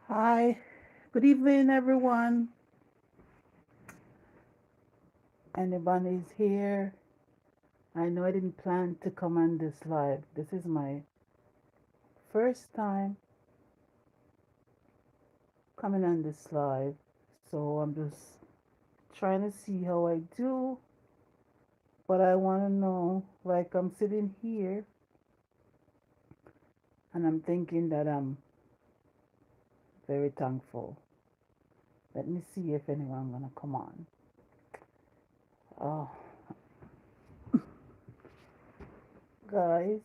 Hi, good evening, everyone. Anybody's here? I know I didn't plan to come on this live. This is my first time coming on this live, so I'm just trying to see how I do. But I want to know, like, I'm sitting here and I'm thinking that I'm very thankful. Let me see if anyone gonna come on. Oh, guys,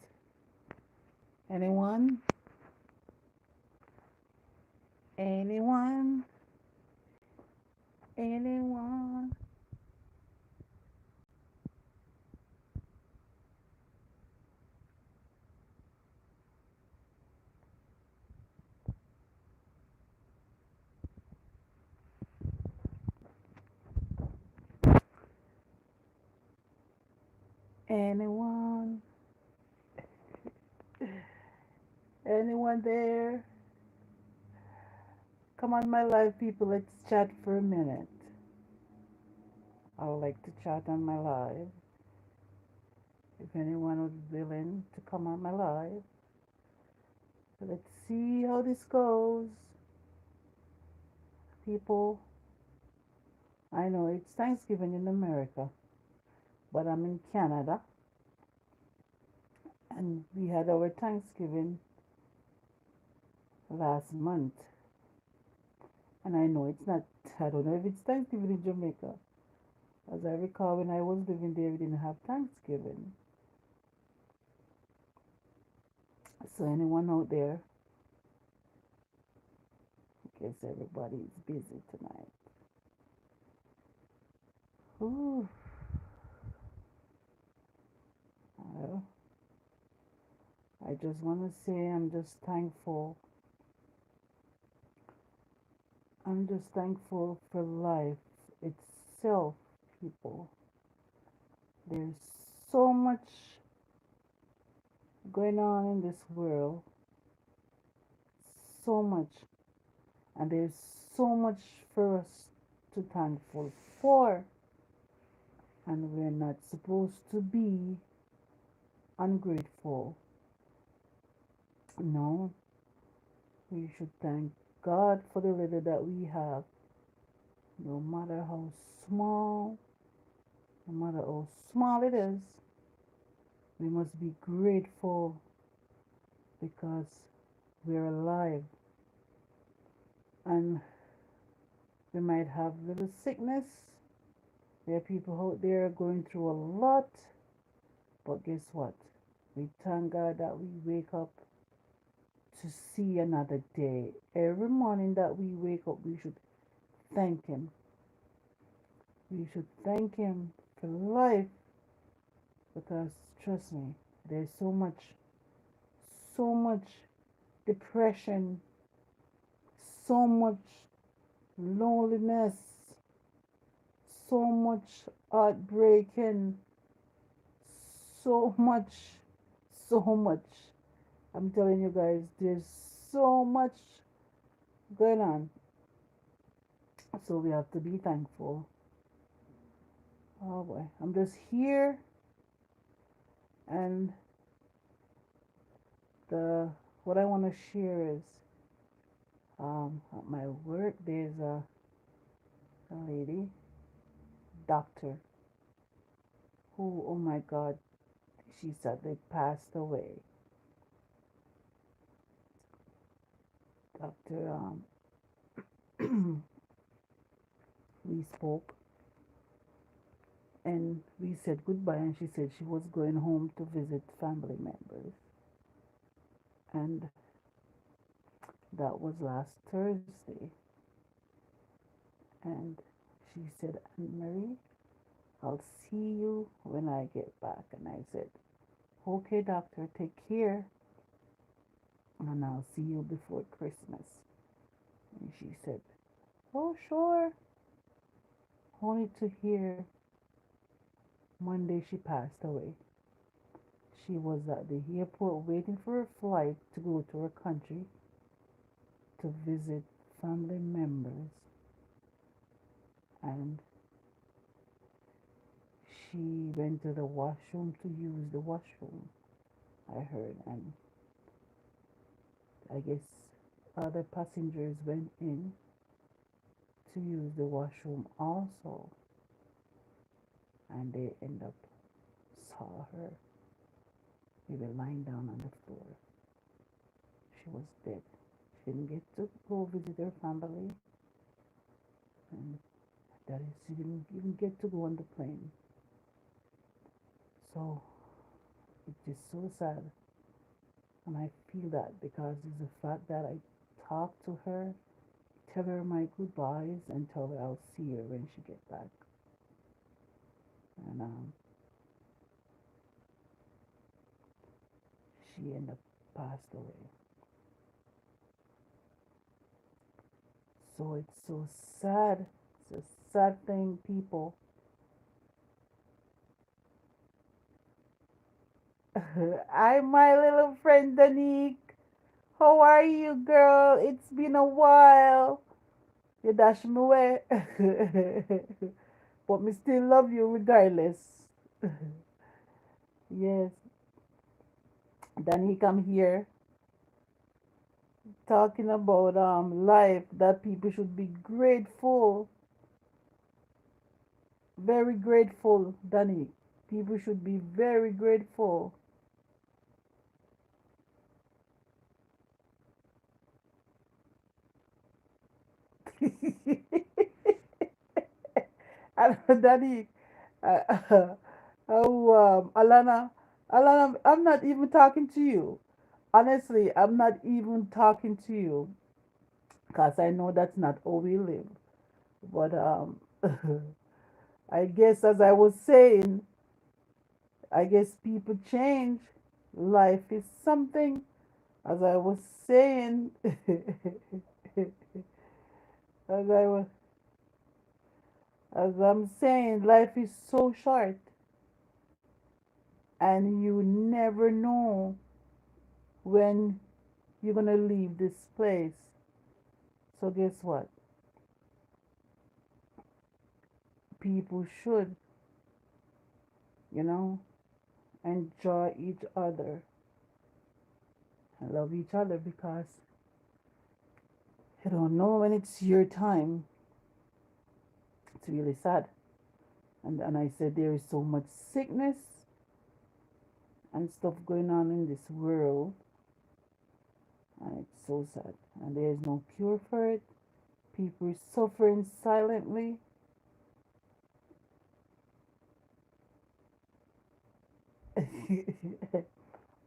anyone? Anyone? Anyone? Anyone? Anyone there? Come on, my live people, let's chat for a minute. I would like to chat on my live. If anyone would be willing to come on my live, let's see how this goes. People, I know it's Thanksgiving in America, but I'm in Canada and we had our Thanksgiving last month. And I know it's not, I don't know if it's Thanksgiving in Jamaica. As I recall, when I was living there, we didn't have Thanksgiving. So, anyone out there, I guess everybody's busy tonight. Ooh, well, I just want to say I'm just thankful. I'm just thankful for life itself, people. There's so much going on in this world, so much, and there's so much for us to thankful for, and we're not supposed to be ungrateful. No, we should thank God for the little that we have, no matter how small, no matter how small it is. We must be grateful because we're alive. And we might have little sickness. There are people out there going through a lot. But guess what? We thank God that we wake up to see another day. Every morning that we wake up, we should thank Him. We should thank Him for life because trust me, there's so much depression, so much loneliness, so much heartbreaking, so much, so much. I'm telling you guys, there's so much going on. So we have to be thankful. Oh boy, I'm just here, and the what I want to share is at my work there's a lady doctor who, oh my God, she said they passed away. Doctor, we spoke and we said goodbye, and she said she was going home to visit family members, and that was last Thursday. And she said, Aunt Marie, I'll see you when I get back. And I said, okay, doctor, take care, and I'll see you before Christmas. And she said, oh, sure. Only to hear Monday she passed away. She was at the airport waiting for her flight to go to her country to visit family members, and she went to the washroom to use the washroom, I heard, and I guess other passengers went in to use the washroom also, and they end up saw her maybe lying down on the floor. She was dead. She didn't get to go visit her family, and that is, she didn't even get to go on the plane. So it's just so sad, and I feel that because it's the fact that I talk to her, tell her my goodbyes, and tell her I'll see her when she get back, and she ended up passed away. So it's so sad. It's a sad thing, people. Hi, my little friend Danique. How are you, girl? It's been a while. You dash me away. But me still love you regardless. Yes. Danique, I'm here talking about life that people should be grateful. Very grateful, Danique. People should be very grateful. And Danique, oh, Alana, I'm not even talking to you. Honestly, I'm not even talking to you because I know that's not how we live. But I guess as I was saying, I guess people change. Life is something. As I was saying, as I was, as I'm saying, life is so short, and you never know when you're gonna leave this place. So guess what? People should, you know, enjoy each other and love each other because you don't know when it's your time. It's really sad. And I said there is so much sickness and stuff going on in this world, and it's so sad. And there is no cure for it. People suffering silently.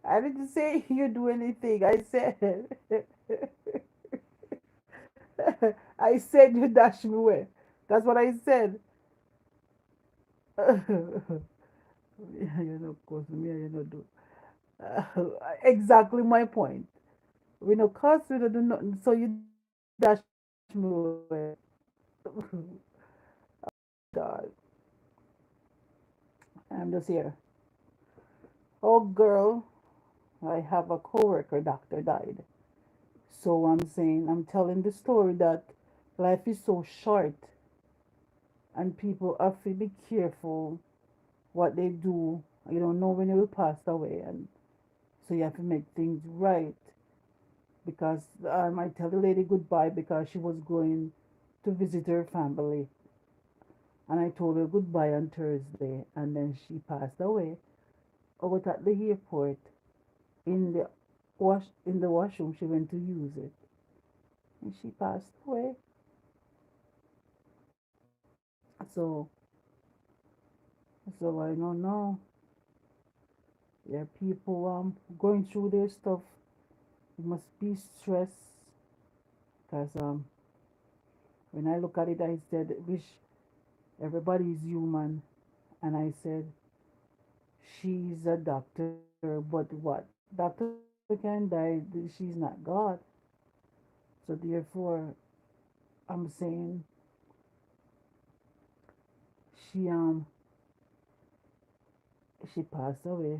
I didn't say you do anything. I said I said you dash me away. That's what I said. You know, of course, me, you know, do exactly my point. We know, cause we don't do nothing, so you dash me away. God, I'm just here. Oh, girl, I have a coworker, doctor died. So I'm saying, I'm telling the story that life is so short, and people have to be careful what they do. You don't know when you will pass away, and so you have to make things right. Because I tell the lady goodbye because she was going to visit her family, and I told her goodbye on Thursday, and then she passed away out at the airport in the washroom. She went to use it, and she passed away. So so I don't know. Yeah, people going through their stuff. It must be stress because when I look at it, I said, wish everybody is human, and I said she's a doctor, but what? Doctor can die. She's not God. So therefore, I'm saying she um she passed away.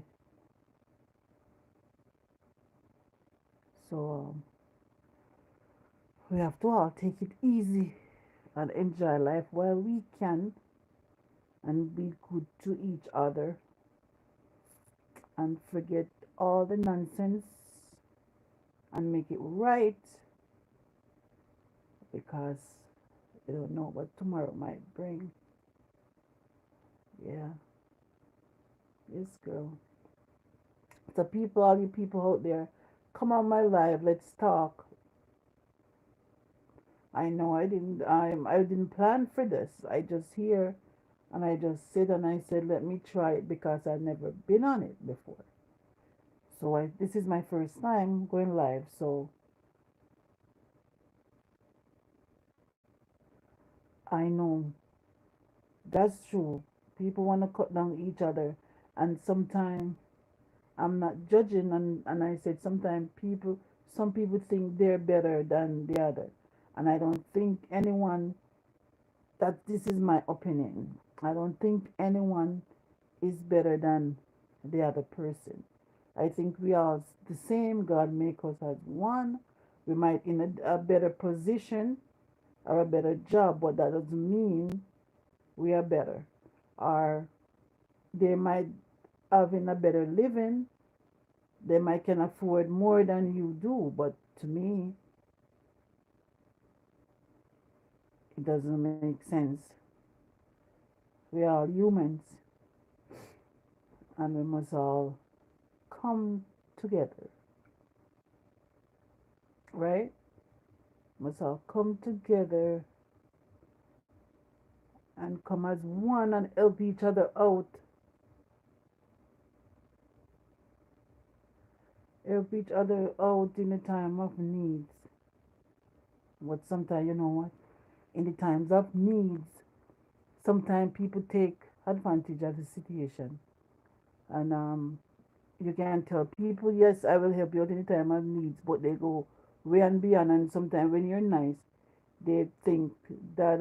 So We have to all take it easy and enjoy life while we can and be good to each other and forget all the nonsense and make it right because you don't know what tomorrow might bring. Yeah, yes, girl. So, people, all you people out there, come on my live. Let's talk. I know I didn't plan for this. I just here and I just sit and I said, let me try it because I've never been on it before. So this is my first time going live. So I know that's true. People want to cut down each other, and sometimes I'm not judging. And I said sometimes some people think they're better than the other, and I don't think anyone that this is my opinion. I don't think anyone is better than the other person. I think we are the same. God make us as one. We might in a better position or a better job, but that doesn't mean we are better. Or they might have in a better living. They might can afford more than you do, but to me, it doesn't make sense. We are all humans, and we must all come together, right? Must all come together and come as one and help each other out. Help each other out in the time of needs. But sometimes, you know what? In the times of needs, sometimes people take advantage of the situation. And you can tell people, yes, I will help you out in the time of needs, but they go way and beyond. And sometimes when you're nice, they think that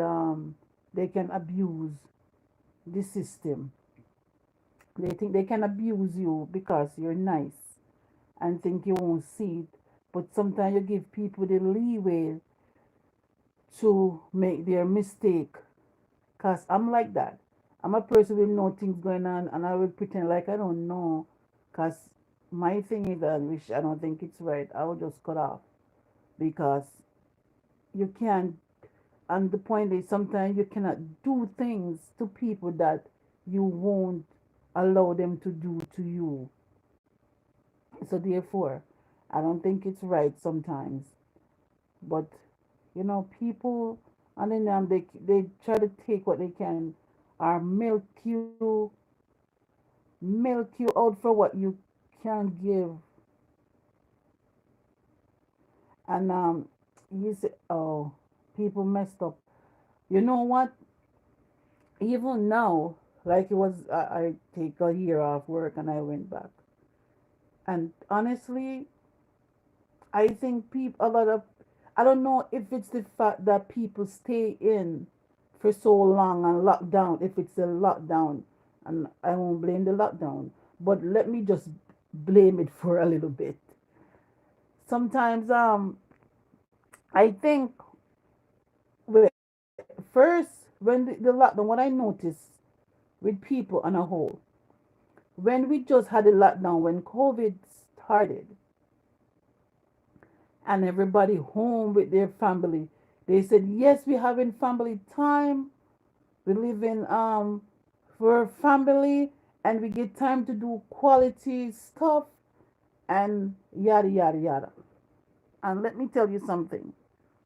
they can abuse the system. They think they can abuse you because you're nice and think you won't see it. But sometimes you give people the leeway to make their mistake. Cause I'm like that. I'm a person with no things going on, and I will pretend like I don't know. Cause my thing is that which I don't think it's right. I will just cut off because you can't. And the point is, sometimes you cannot do things to people that you won't allow them to do to you. So therefore, I don't think it's right sometimes. But people, and then they try to take what they can, or milk you out for what you can give. And you say, oh, people messed up. You know what? Even now, like it was, I take a year off work and I went back. And honestly, I think people, a lot of, I don't know if it's the fact that people stay in for so long and lockdown, if it's a lockdown, and I won't blame the lockdown, but let me just blame it for a little bit. Sometimes, I think first when the lockdown, what I noticed with people on a whole, when we just had a lockdown, when COVID started, and everybody home with their family, they said, yes, we're having family time. We live in for family and we get time to do quality stuff and yada yada yada. And let me tell you something.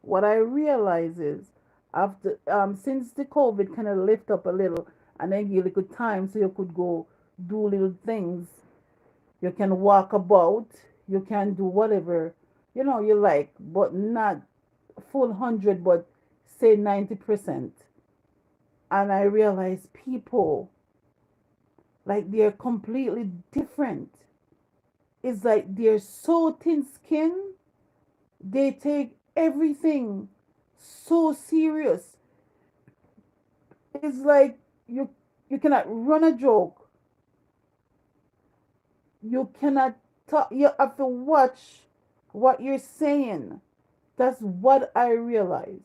What I realize is after since the COVID kind of lift up a little and then give you little time so you could go do little things. You can walk about, you can do whatever you like, but not full 100, but say 90%. And I realize people, like, they're completely different. It's like they're so thin skinned, they take everything so serious. It's like you cannot run a joke, you cannot talk, you have to watch what you're saying. That's what I realize.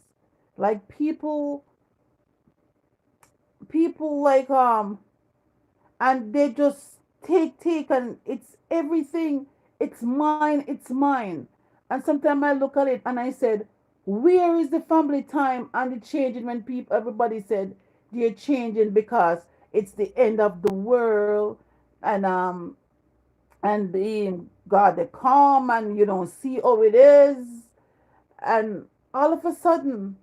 Like people like and they just take and it's everything, it's mine, it's mine. And sometimes I look at it and I said, where is the family time and the changing when people everybody said they're changing because it's the end of the world, and the God they come and you don't see how it is, and all of a sudden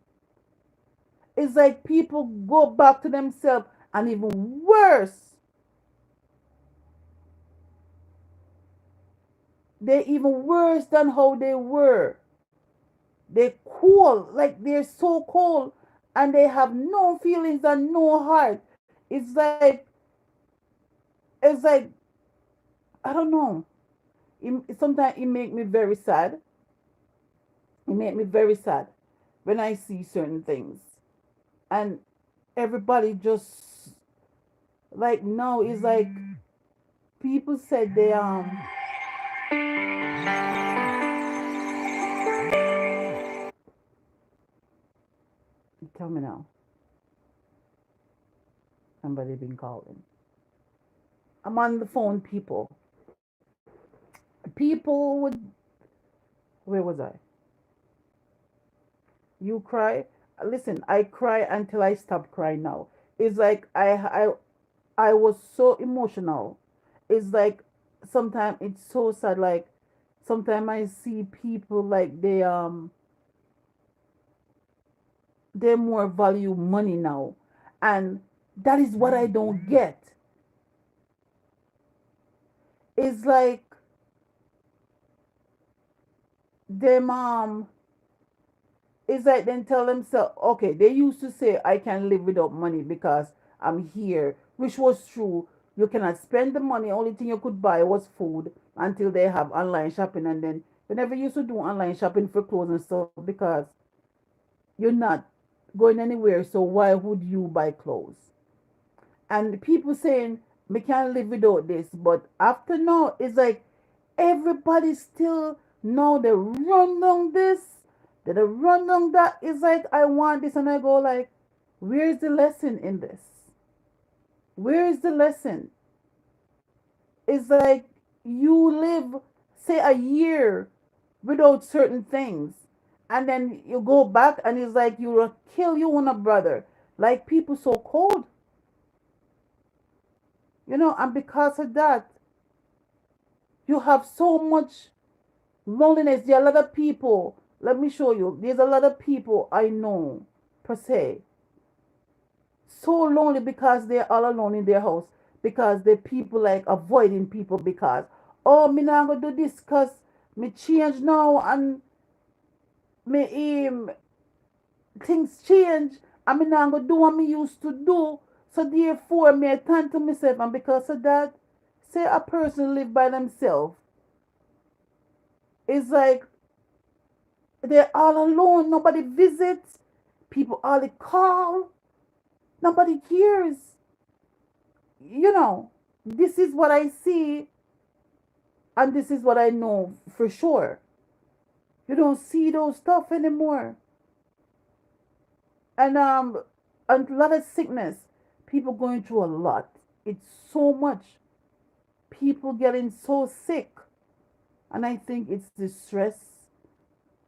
it's like people go back to themselves, and even worse, they're even worse than how they were. They're cold, like they're so cold, and they have no feelings and no heart. It's like I don't know. Sometimes it make me very sad. It make me very sad when I see certain things, and everybody just like now is like people said they tell me now, somebody been calling. I'm on the phone, people. People would, where was I? You cry. Listen, I cry until I stop crying now. It's like I was so emotional. It's like sometimes it's so sad. Like sometimes I see people like they more value money now, and that is what I don't get. It's like them it's like then tell themselves, okay, they used to say I can live without money because I'm here, which was true. You cannot spend the money. Only thing you could buy was food until they have online shopping, and then you never used to do online shopping for clothes and stuff because you're not going anywhere. So why would you buy clothes? And people saying we can't live without this, but after now, it's like everybody still know the run down this, the run down that. Is like I want this, and I go like, where's the lesson in this? Where is the lesson? It's like you live, say, a year without certain things, and then you go back, and it's like you will kill you on a brother. Like people so cold, and because of that, you have so much loneliness. There are a lot of people. Let me show you. There's a lot of people I know, per se, so lonely because they're all alone in their house. Because the people like avoiding people because, oh, me not gonna do this because me change now, and me things change, and me not gonna do what me used to do. So therefore, me I turn to myself, and because of that, say a person live by themselves, it's like they're all alone. Nobody visits. People only call. Nobody cares. You know, this is what I see, and this is what I know for sure. You don't see those stuff anymore. And and a lot of sickness. People going through a lot. It's so much. People getting so sick. And I think it's the stress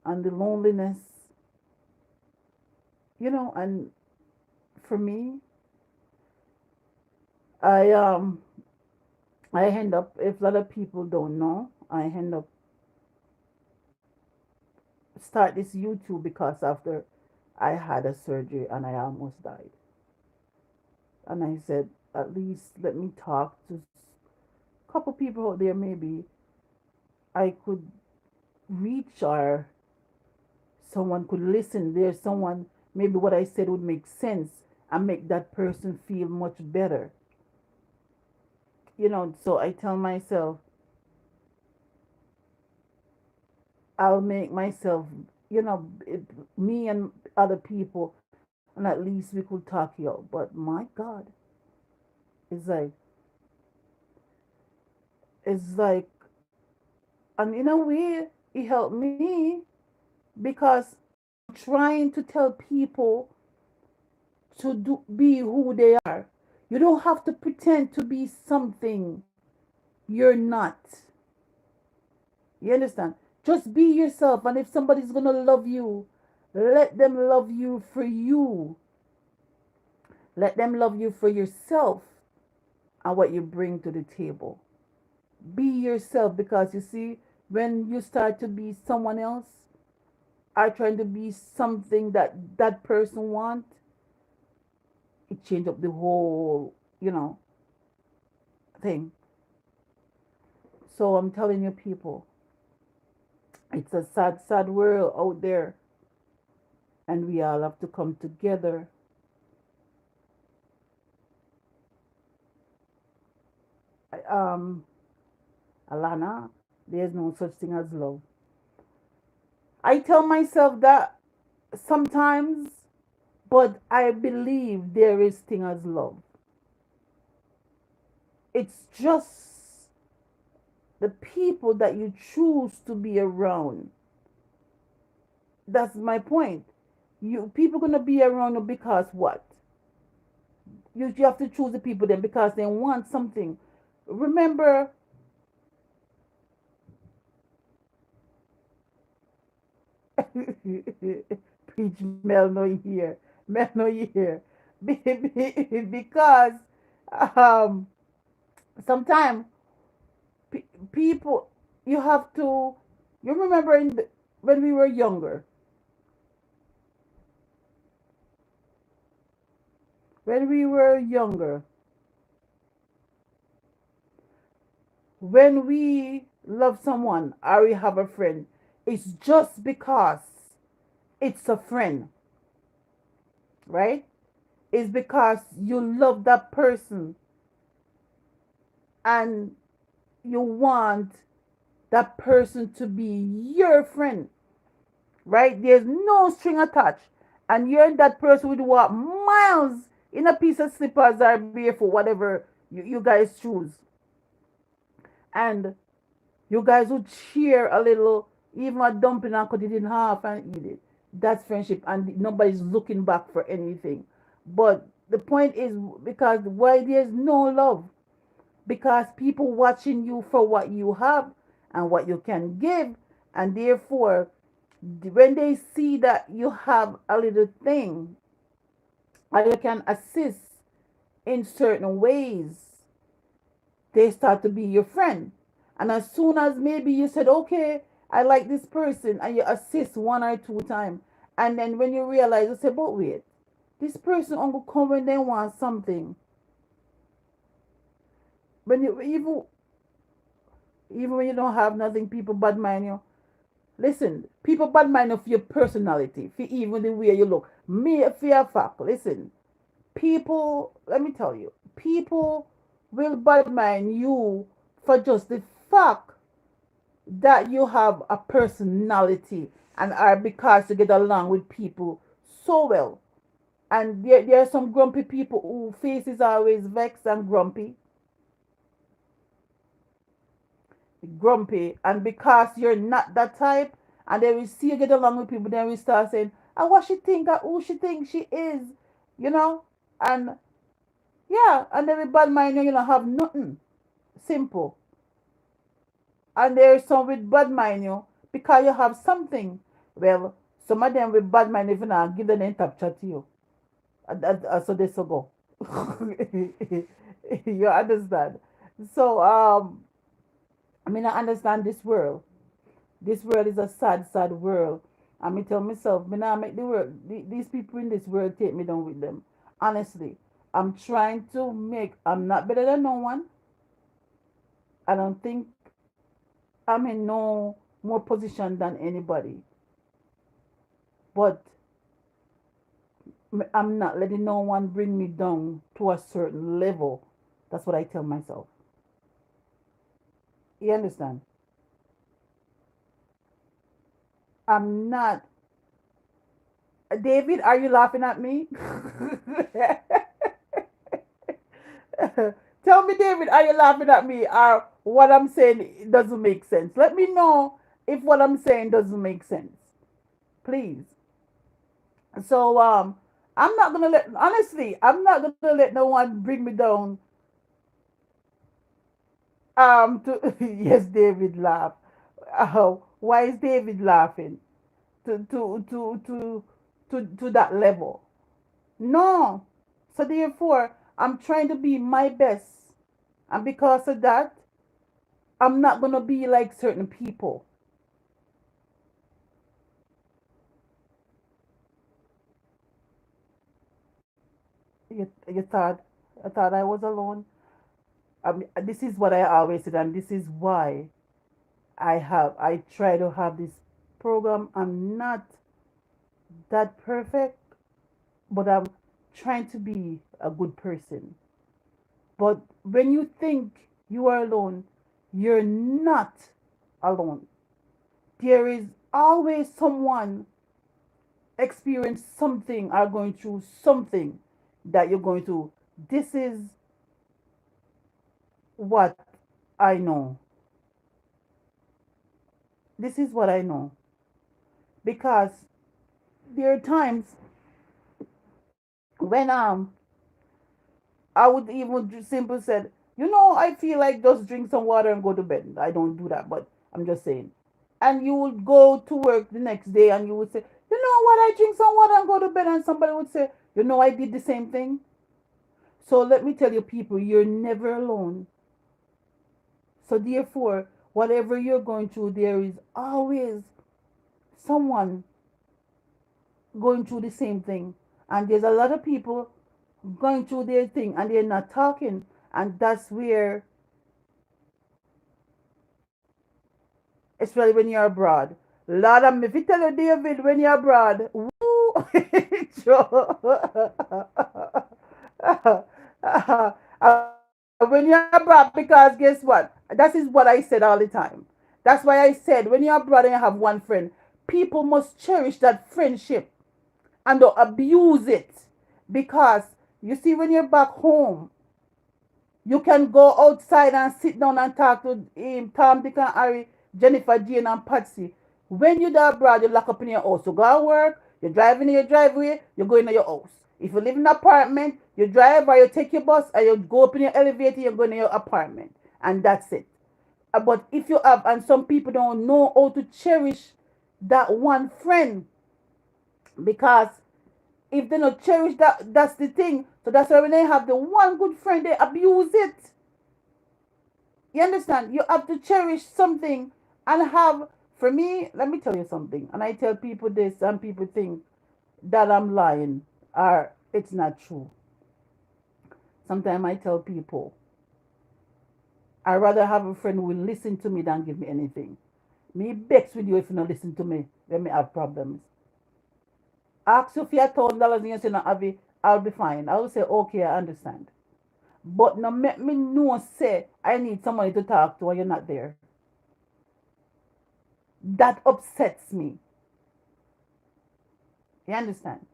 and the loneliness, and for me, I I end up, if a lot of people don't know, I end up start this YouTube because after I had a surgery and I almost died. And I said, at least let me talk to a couple people out there. Maybe I could reach, or someone could listen. There's someone, maybe what I said would make sense and make that person feel much better. So I tell myself, I'll make myself, me and other people, and at least we could talk you out. But my God, it's like, it's like, and in a way, it helped me because trying to tell people to be who they are. You don't have to pretend to be something you're not. You understand? Just be yourself, and if somebody's gonna love you, let them love you for you. Let them love you for yourself and what you bring to the table. Be yourself, because you see, when you start to be someone else, are trying to be something that that person want, it change up the whole, thing. So I'm telling you, people, it's a sad, sad world out there, and we all have to come together. Um, Alana, there's no such thing as love. I tell myself that sometimes, but I believe there is thing as love. It's just the people that you choose to be around. That's my point. You people gonna be around you because what? You have to choose the people then because they want something. Remember, preach Mel no here, Mel no here, because um sometimes people, you have to. You remember when we were younger, when we were younger, when we love someone or we have a friend, it's just because it's a friend, right? It's because you love that person and you want that person to be your friend, right? There's no string attached. And you're that person would walk miles in a piece of slippers or barefoot, whatever you guys choose. And you guys would share a little, even a dumpling and cut it in half and eat it. That's friendship, and nobody's looking back for anything. But the point is, because why there's no love? Because people watching you for what you have and what you can give, and therefore, when they see that you have a little thing and you can assist in certain ways, they start to be your friend. And as soon as maybe you said, okay, I like this person, and you assist one or two times, and then when you realize, you say, but wait, this person only come when they want something. When you even when you don't have nothing, people bad mind you. Listen, people bad mind of your personality, for even the way you look. Me, fear fact. Listen, people. Let me tell you, people will bad mind you for just the fact that you have a personality and are because you get along with people so well. And there are some grumpy people who face is always vexed and grumpy, and because you're not that type, and they will see you get along with people, then we start saying, "Ah, what she think? Ah, who she think she is?" You know, and yeah, and then with bad mind, you don't have nothing. Simple. And there's some with bad mind you because you have something. Well, some of them with bad mind even give them a top chat to you. So they so go. You understand? So I mean I understand this world. This world is a sad, sad world. I mean tell myself, me not make the world these people in this world take me down with them. Honestly. I'm trying to make I'm not better than no one. I don't think I'm in no more position than anybody. But I'm not letting no one bring me down to a certain level. That's what I tell myself. You understand? I'm not. David, are you laughing at me? Tell me, David, are you laughing at me? Or what I'm saying doesn't make sense? Let me know if what I'm saying doesn't make sense. please. So I'm not gonna let honestly, I'm not gonna let no one bring me down to yes, David laugh. Why is David laughing? To that level. No. So therefore, I'm trying to be my best. And because of that, I'm not gonna be like certain people. You thought I was alone? This is what I always said, and this is why I try to have this program. I'm not that perfect, but I'm trying to be a good person. But when you think you are alone, you're not alone. There is always someone experience something or going through something that you're going through. This is what I know. This is what I know. Because there are times when I would even just simply said, I feel like just drink some water and go to bed. I don't do that, but I'm just saying. And you would go to work the next day and you would say, you know what, I drink some water and go to bed. And somebody would say, I did the same thing. So let me tell you, people, you're never alone. So therefore, whatever you're going through, there is always someone going through the same thing. And there's a lot of people going through their thing and they're not talking. And that's where, especially when you're abroad. Lord, if you tell you, David, when you're abroad, woo, when you're abroad, because guess what? That is what I said all the time. That's why I said, when you're abroad and you have one friend, people must cherish that friendship and don't abuse it. Because you see, when you're back home, you can go outside and sit down and talk to him, Tom, Dick, and Harry, Jennifer, Jane, and Patsy. When you're there abroad, you lock up in your house. You go to work, you're driving in your driveway, you go into your house. If you live in an apartment, you drive or you take your bus and you go up in your elevator, you go in your apartment. And that's it. But if you have, and some people don't know how to cherish that one friend, because if they don't cherish that, that's the thing. So that's why when they have the one good friend, they abuse it. You understand? You have to cherish something and have. For me, let me tell you something. And I tell people this, and people think that I'm lying or it's not true. Sometimes I tell people, I rather have a friend who will listen to me than give me anything. Me bex with you if you don't listen to me when me have problems. Ask you for $1,000 and you say not have it, I'll be fine. I will say, okay, I understand. But no make me know say I need somebody to talk to when you're not there. That upsets me. You understand?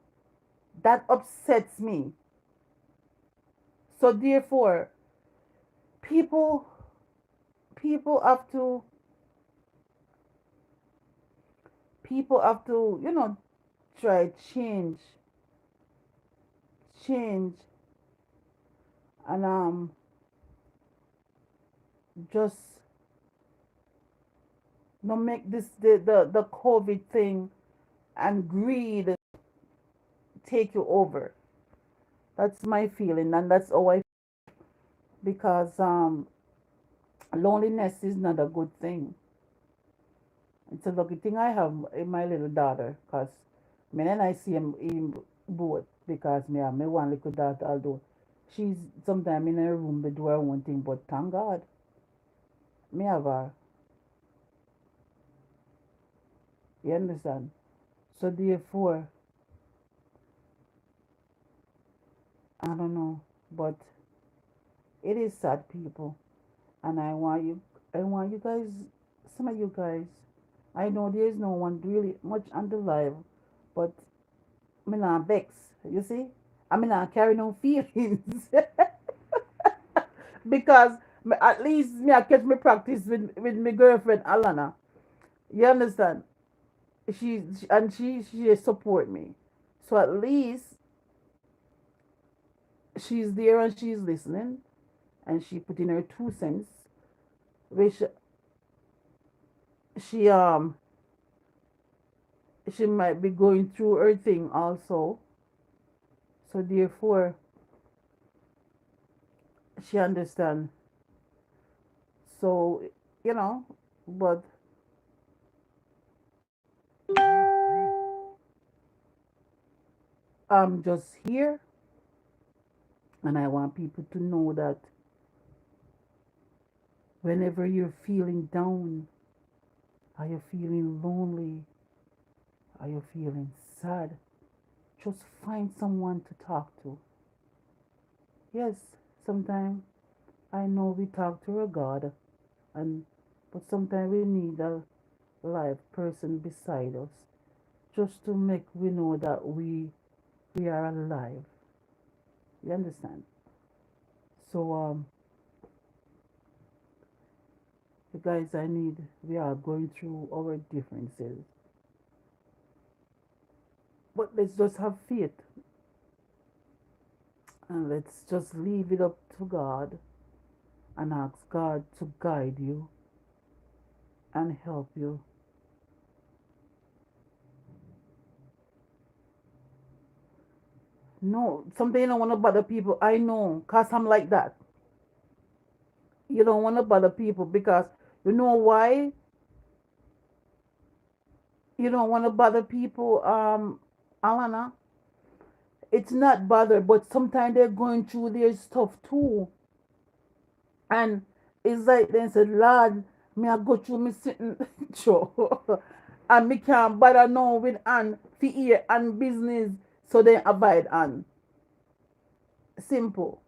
That upsets me. So therefore, people people have to try change and just not make this the COVID thing and greed take you over. That's my feeling, and that's how I, because loneliness is not a good thing. It's a lucky thing I have my little daughter, because me and I see him both, because me have my one little daughter, although she's sometimes in her room, they do her own thing, but thank God, me have her. You understand? So therefore, I don't know, but it is sad, people, and I want you guys, some of you guys. I know there is no one really much on the live, but me not vex. You see, I mean not carry no feelings because at least me I catch me practice with my girlfriend Alana. You understand? she support me. So at least she's there and she's listening, and she put in her 2 cents, which she she might be going through her thing also. So therefore she understand. So you know, but I'm just here, and I want people to know that whenever you're feeling down, are you feeling lonely, are you feeling sad, just find someone to talk to. Yes, sometimes I know we talk to a God, and but sometimes we need a live person beside us just to make we know that we are alive. You understand? So the guys, I need, we are going through our differences, but let's just have faith, and let's just leave it up to God and ask God to guide you and help you. No, something you don't want to bother people. I know, cause I'm like that. You don't want to bother people because you know why you don't want to bother people. Alana, it's not bother, but sometimes they're going through their stuff too, and it's like they said, Lord, me I go through me sitting show, and me can't bother now with and for ear and business, so they abide and simple,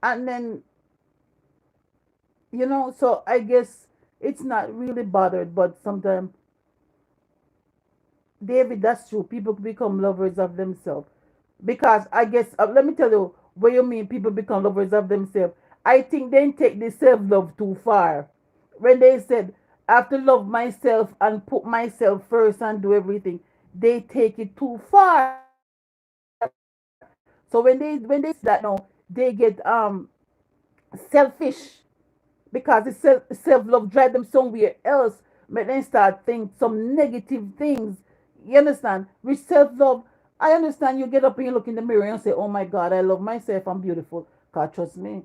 and then so I guess it's not really bothered, but sometimes, David, that's true. People become lovers of themselves. Because I guess, let me tell you what you mean people become lovers of themselves. I think they take the self love too far. When they said, I have to love myself and put myself first and do everything, they take it too far. So when they say that now, they get selfish because the self love drive them somewhere else. But then start think some negative things. You understand? With self love, I understand you get up and you look in the mirror and say, "Oh my God, I love myself. I'm beautiful." God, trust me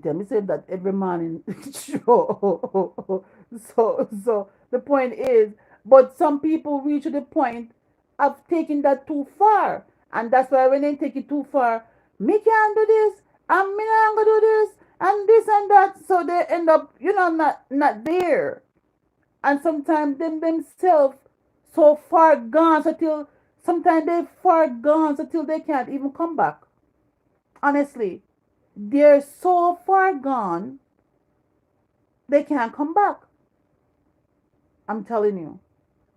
tell me say that every morning. Sure. So the point is, but some people reach to the point of taking that too far, and that's why when they take it too far, me can't do this, and me not gonna do this, and this and that. So they end up, not there, and sometimes themselves so far gone so till sometimes they far gone so till they can't even come back. Honestly, they're so far gone they can't come back. I'm telling you.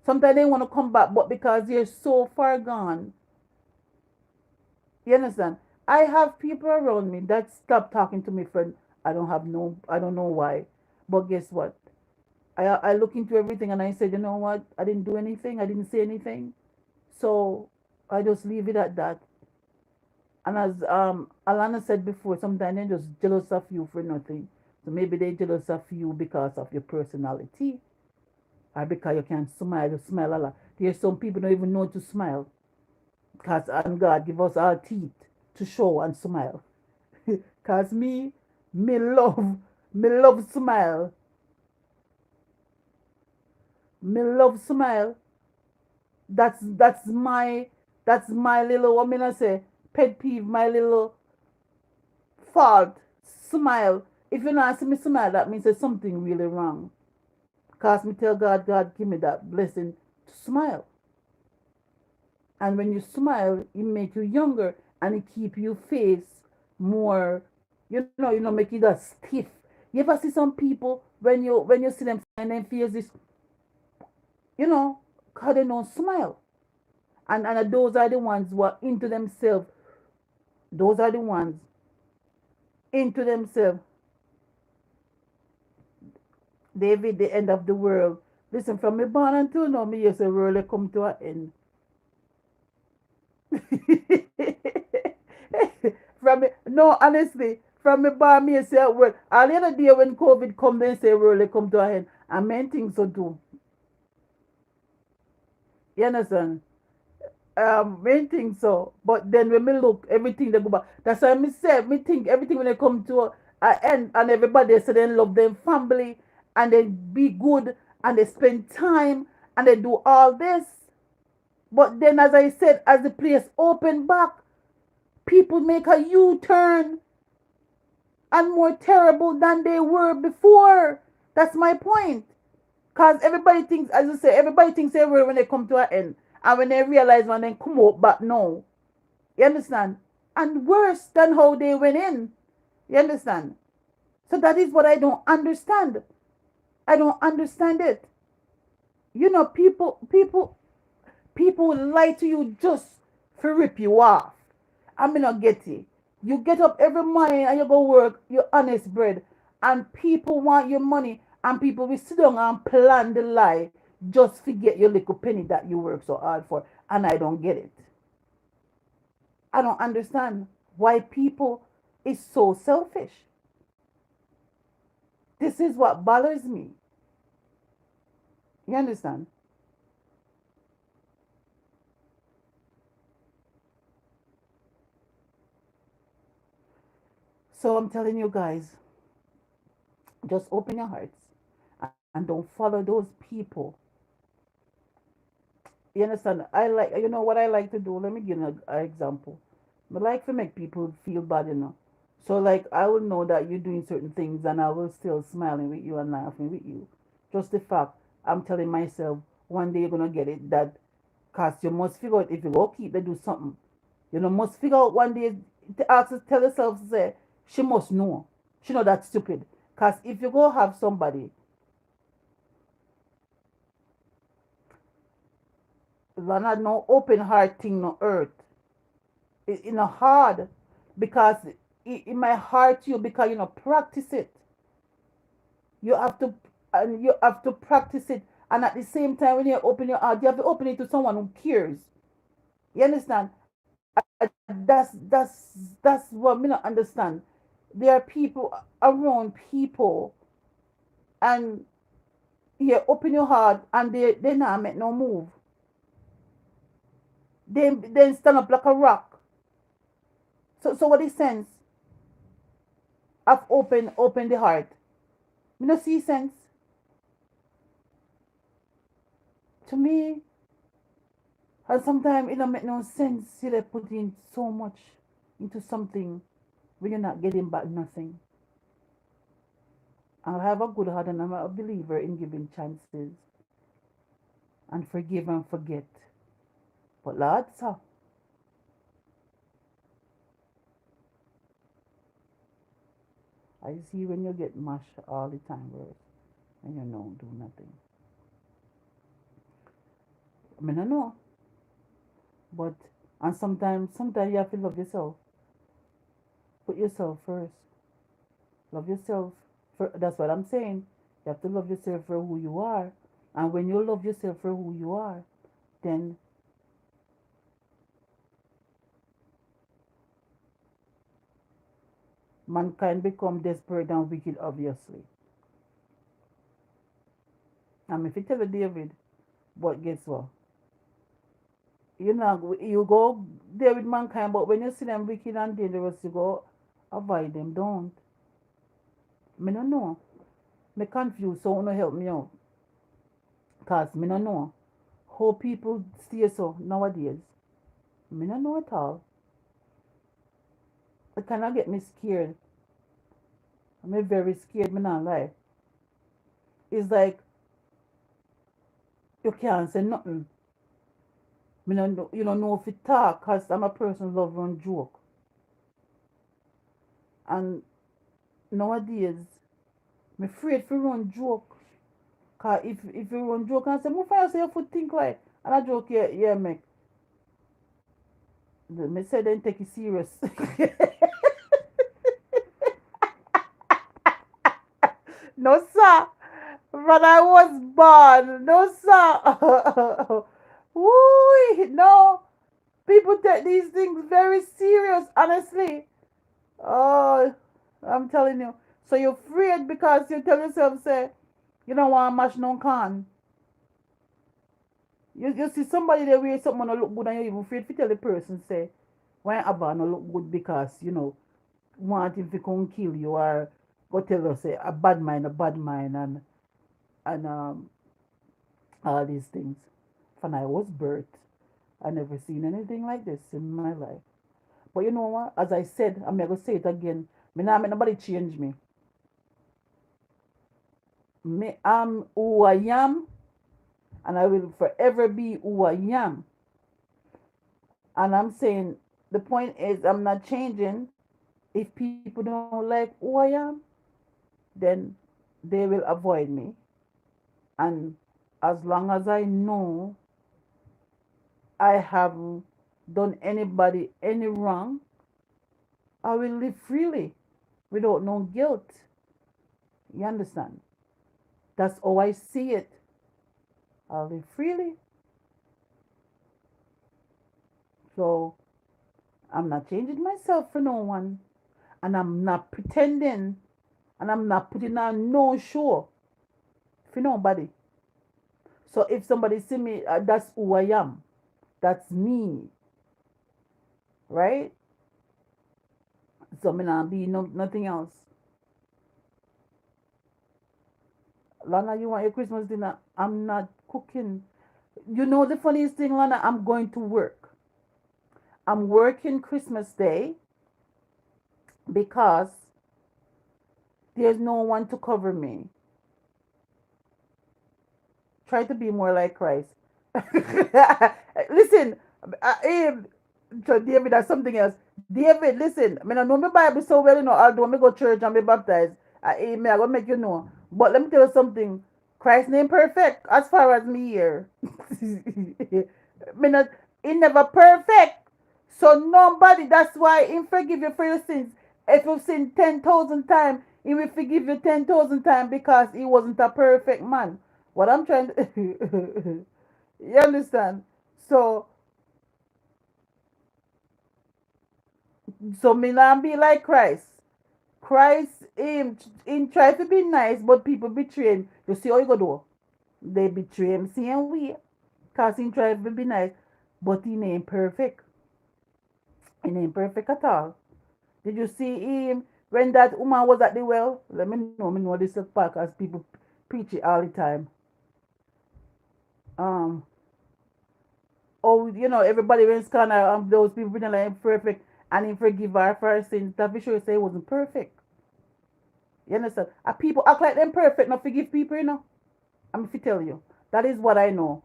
Sometimes they want to come back, but because they're so far gone, you understand? I have people around me that stop talking to me, friend. I don't know why. But guess what? I look into everything and I said, you know what? I didn't do anything. I didn't say anything. So I just leave it at that. And as Alana said before, sometimes they're just jealous of you for nothing. So maybe they're jealous of you because of your personality, or because you can smile, you smile a lot. There's some people don't even know to smile. Because and God give us our teeth to show and smile. Cause me love smile. Me love smile. That's my little what me I say pet peeve, my little fault. Smile. If you not see me smile, that means there's something really wrong. Cause me tell God, God give me that blessing to smile. And when you smile, it make you younger and it keep your face more, make it that stiff. You ever see some people when you see them and then face this, you know, cause they don't smile. And those are the ones who are into themselves. Those are the ones into themselves. David, the end of the world. Listen, from me born until now, me used to really come to an end. From me, no, honestly, from me born, me say, well, all the other day when COVID come, they say really come to an end. I meant things to do. You understand? Main thing so. But then when me look, everything they go back. That's why me say, me think everything when they come to a end and everybody say they love them family and they be good and they spend time and they do all this. But then as I said, as the place open back, people make a U-turn and more terrible than they were before. That's my point. Cause everybody thinks, as you say, everybody thinks they will when they come to an end. And when they realize when they come out back no. You understand? And worse than how they went in. You understand? So that is what I don't understand. I don't understand it. You know, people will lie to you just to rip you off. I mean, not get it. You get up every morning and you go work your honest bread, and people want your money, and people will sit down and plan the lie just to get your little penny that you work so hard for. And I don't get it. I don't understand why people is so selfish. This is what bothers me. You understand? So I'm telling you guys, just open your hearts and don't follow those people. You understand? I like, you know what I like to do? Let me give you an example. I like to make people feel bad, you know. So, like, I will know that you're doing certain things and I will still smiling with you and laughing with you. Just the fact I'm telling myself one day you're going to get it that, because you must figure out if you go keep, they do something. You know, must figure out one day to ask, tell yourself, say, she must know. She know that's stupid. Because if you go have somebody, not no open heart thing, no earth. It know hard because it might hurt you because you know practice it. You have to and you have to practice it, and at the same time when you open your heart, you have to open it to someone who cares. You understand? That's what me not understand. There are people around people, and you open your heart, and they not make no move. They then stand up like a rock. So what is sense of open the heart? You know see sense to me. And sometimes it don't make no sense. You like put in so much into something when you're not getting back nothing. I have a good heart and I'm a believer in giving chances and forgive and forget. But Lord, so I see when you get mashed all the time, bro, and you don't do nothing. I mean, I know, but and sometimes you have to love yourself. Put yourself first. Love yourself. That's what I'm saying. You have to love yourself for who you are. And when you love yourself for who you are, then mankind become desperate and wicked, obviously. If you tell David, but guess what? You go there with mankind, but when you see them wicked and dangerous, you go avoid them. Don't. Me no know. Me confused, so no help me out. Cause me no know how people stay so nowadays. Me no know at all. It cannot get me scared. I'm very scared. Me not lie. It's like you can't say nothing. Me no know, you don't know if you talk, cause I'm a person who love run joke. And nowadays, me afraid to run joke. Cause if you run joke and say, "Move fast, say your foot think like," and I joke, yeah, yeah, make. Me say then take it serious. No, sir. When I was born. No, sir. Woo, no. People take these things very serious, honestly. Oh, I'm telling you. So you're afraid because you tell yourself, say, you don't want to mash no can. You see somebody they wear something no look good and you even afraid to tell the person, say, why have no look good because, want him to come kill you or go tell us, say, a bad mind, and all these things. When I was birthed, I never seen anything like this in my life. But you know what? As I said, I'm going to say it again. Me not make nobody change me. Me, I'm who I am, and I will forever be who I am. And I'm saying the point is, I'm not changing. If people don't like who I am, then they will avoid me. And as long as I know I haven't done anybody any wrong, I will live freely without no guilt. You understand? That's how I see it. I'll live freely. So I'm not changing myself for no one. And I'm not pretending. And I'm not putting on no show for nobody. So if somebody see me, that's who I am. That's me. Right? So me not be nothing else. Lana, you want your Christmas dinner? I'm not cooking. You know the funniest thing, Lana? I'm going to work. I'm working Christmas Day because there's no one to cover me. Try to be more like Christ. Listen, Abe, so David, that's something else. David, listen, I mean, I know my Bible so well, although I go to church and be baptized, amen, I'm going to make you know. But let me tell you something. Christ's name perfect as far as me here. Me not, he never perfect. So nobody, that's why he forgive you for your sins. If you've sinned 10,000 times, he will forgive you 10,000 times because he wasn't a perfect man. What I'm trying to, you understand? So, so me not be like Christ. Christ, him try to be nice, but people betray him. You see how you go do? They betray him same way. Cause he try to be nice, but he ain't perfect. He ain't perfect at all. Did you see him when that woman was at the well? Let me know this part as people preach it all the time. Um, oh, everybody went scan her, those people pretend like I'm perfect and he forgive her for her sins. That be sure say it wasn't perfect. You understand? People act like them perfect, not forgive people. I'm if you tell you. That is what I know.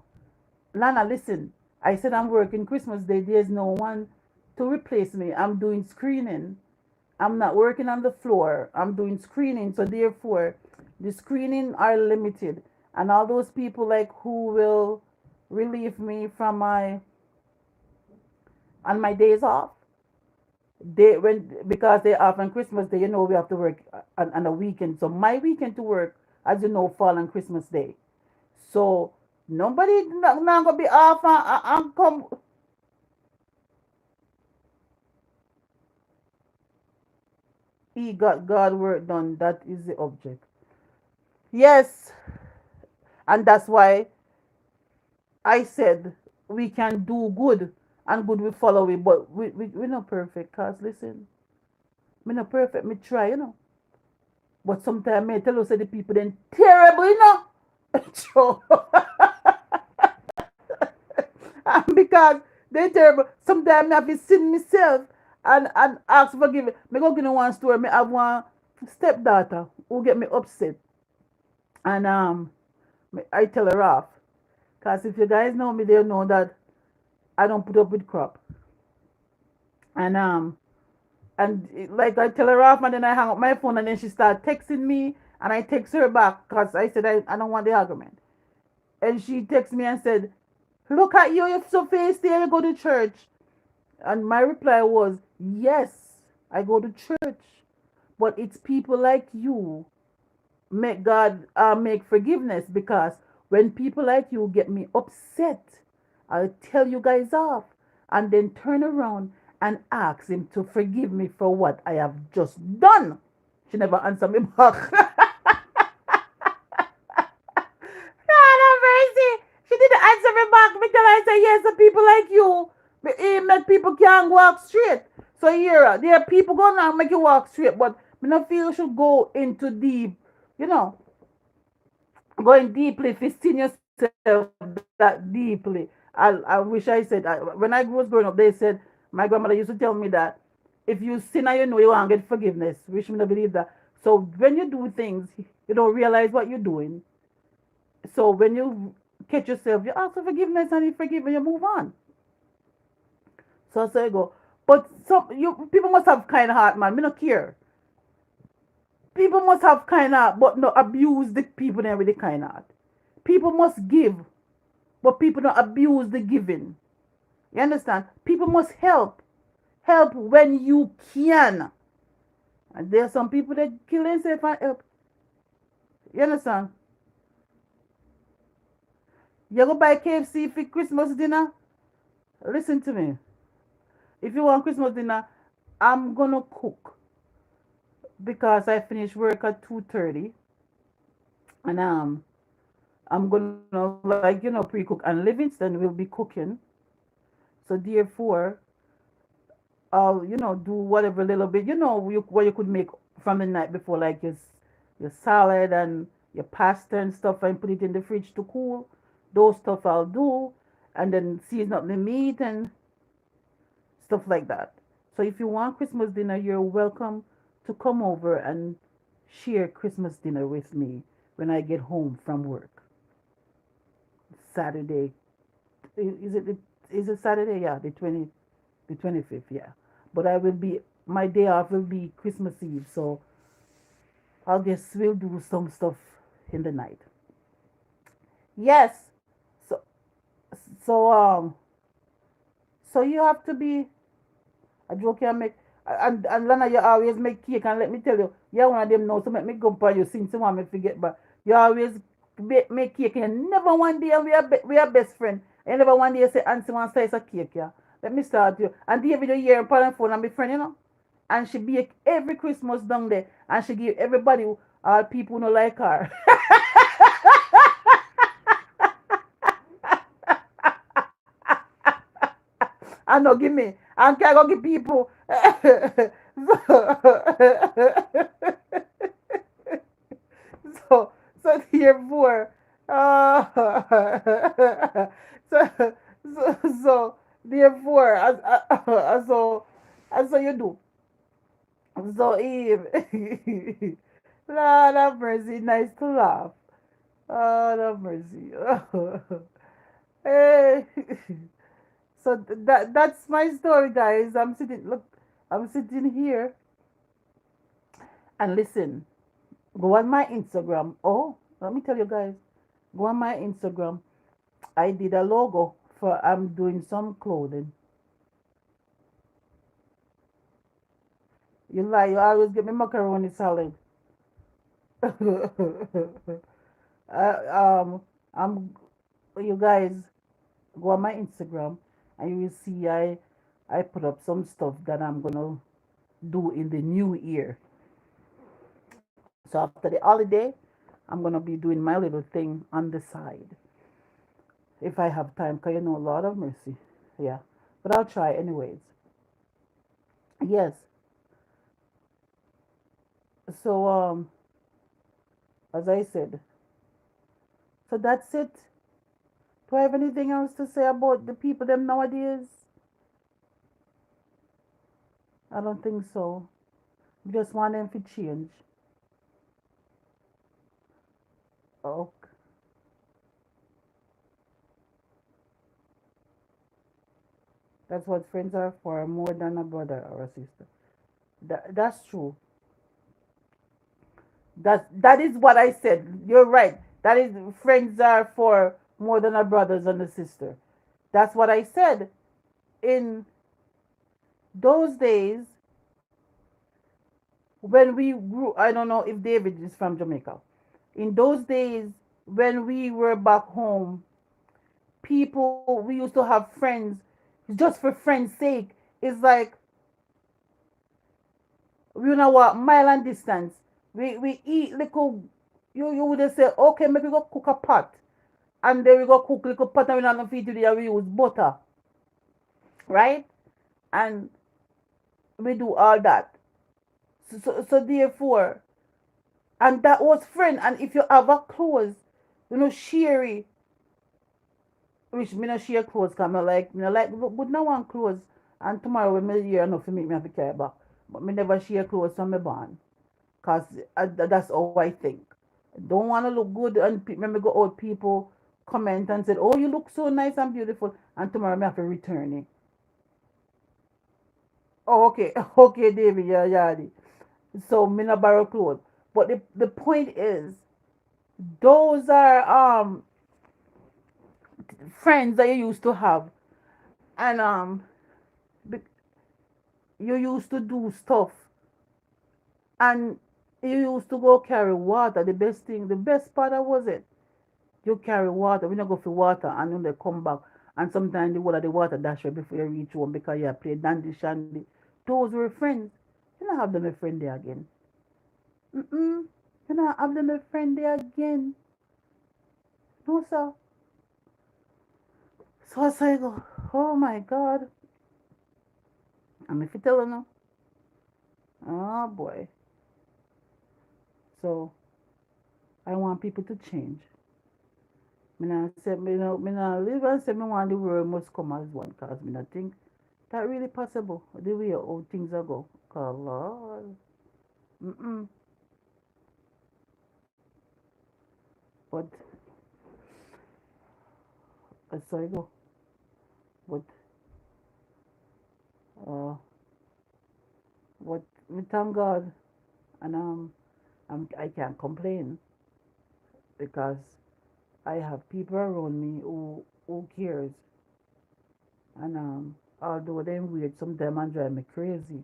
Lana, listen. I said I'm working Christmas Day. There's no one to replace me. I'm doing screening. I'm not working on the floor. I'm doing screening. So therefore, the screening are limited. And all those people like who will relieve me from my on my days off. They when because they're off on Christmas Day, we have to work on a weekend. So my weekend to work, as you know, fall on Christmas Day. So nobody not gonna be off and come. He got God work done. That is the object. Yes, and that's why I said we can do good and good we follow it, but we not perfect. Cause listen, me not perfect. Me try. But sometimes me tell you say the people then terrible. So, and because they terrible. Sometimes I have to sin myself and ask for forgiveness. Me go give you one story. Me have one stepdaughter who get me upset, and I tell her off. Cause if you guys know me, they know that I don't put up with crap. And like I tell her off, and then I hang up my phone, and then she start texting me, and I text her back, cause I said I don't want the argument. And she texts me and said, "Look at you, you're so feisty, you go to church." And my reply was, "Yes, I go to church, but it's people like you make God make forgiveness, because when people like you get me upset, I'll tell you guys off and then turn around and ask him to forgive me for what I have just done. She never answered me back. God have mercy. She didn't answer me back. Me tell her, I say, yes, the people like you, make people can't walk straight. So here, there are people going to make you walk straight, but me not feel you should go into deep, you know, going deeply, fisting yourself that deeply. I wish I said, when I was growing up, they said, my grandmother used to tell me that if you sin and you know you won't get forgiveness, which me not believe that. So when you do things, you don't realize what you're doing. So when you catch yourself, you ask for forgiveness and you forgive and you move on. So I go. But some you people must have kind of heart, man. Me not care. People must have kind of, but not abuse the people there with the kind heart. People must give, but people don't abuse the giving. You understand? People must help. Help when you can. And there are some people that kill themselves and help. You understand? You go buy KFC for Christmas dinner. Listen to me. If you want Christmas dinner, I'm gonna cook because I finish work at 2:30, and I'm gonna, like, pre-cook, and Livingston will be cooking. So therefore, I'll, do whatever little bit, what you could make from the night before, like your salad and your pasta and stuff, and put it in the fridge to cool. Those stuff I'll do, and then season up the meat and stuff like that. So if you want Christmas dinner, you're welcome to come over and share Christmas dinner with me when I get home from work. Saturday. Is it Saturday? Yeah, the 25th, yeah. But I will be my day off will be Christmas Eve, so I guess we'll do some stuff in the night. Yes. So so um so you have to be a joke you make. And Lana, you always make cake, and let me tell you, you're one of them now, so make me go for you since you want me to forget, but you always make cake, and never one day we are best friend. And never one day say Auntie one slice of cake, yeah. Let me start you. And David you hear on phone and my friend, And she bake every Christmas down there, and she give everybody, all people who no like her. I know, give me. I can't go give people. so, so therefore, uh, so, so therefore, as so you do. So Eve, Lord have mercy, nice to laugh. Lord have mercy. Hey. So that's my story, guys. I'm sitting here and listen. Go on my Instagram. Oh, let me tell you guys. Go on my Instagram. I did a logo for I'm doing some clothing. You lie. You always get me macaroni salad. I, I'm you guys go on my Instagram and you will see I put up some stuff that I'm gonna do in the new year. So after the holiday, I'm gonna be doing my little thing on the side if I have time. Cause Lord of mercy, yeah. But I'll try anyways. Yes. So as I said, so that's it. Do I have anything else to say about the people them nowadays? I don't think so. Just want them to change. Oh, that's what friends are for, more than a brother or a sister. That's true. That is what I said. You're right. That is friends are for more than a brothers and a sister. That's what I said. In those days when we grew, I don't know if David is from Jamaica. In those days when we were back home, people, we used to have friends just for friends' sake. It's like, you know what, mile and distance. We eat little, you would just say, okay, maybe go cook a pot. And then we go cook little pot and we not gonna feed today and we use butter. Right? And we do all that. So therefore, and that was friend. And if you have a clothes, sherry, which me not share clothes, cause me like, but no one clothes. And tomorrow when me hear enough for me have to carry back. But me never share clothes from me born, cause that's how I think. Don't wanna look good and when me go out, people comment and said, "Oh, you look so nice and beautiful," and tomorrow me have to return it. Oh, okay, okay, David, yeah, yeah. So me not borrow clothes. But the point is, those are friends that you used to have, and you used to do stuff, and you used to go carry water. The best thing, the best part of was it. You carry water. We not go for water, and then they come back, and sometimes the water dash right before you reach home because you play dandy shandy. Those were friends. You not have them a friend there again. Mm-mm. You not have them a friend there again. No, sir. So I say, go, oh my God. And if you tell her no, oh boy. So I want people to change. Me not say me not live and say me want the world must come as one, cause me not think that really possible. The way how things are go. Cause Lord. Mm-mm. But I say go. But uh but me thank God, and I can't complain because I have people around me who cares, and although them weird sometimes and drive me crazy,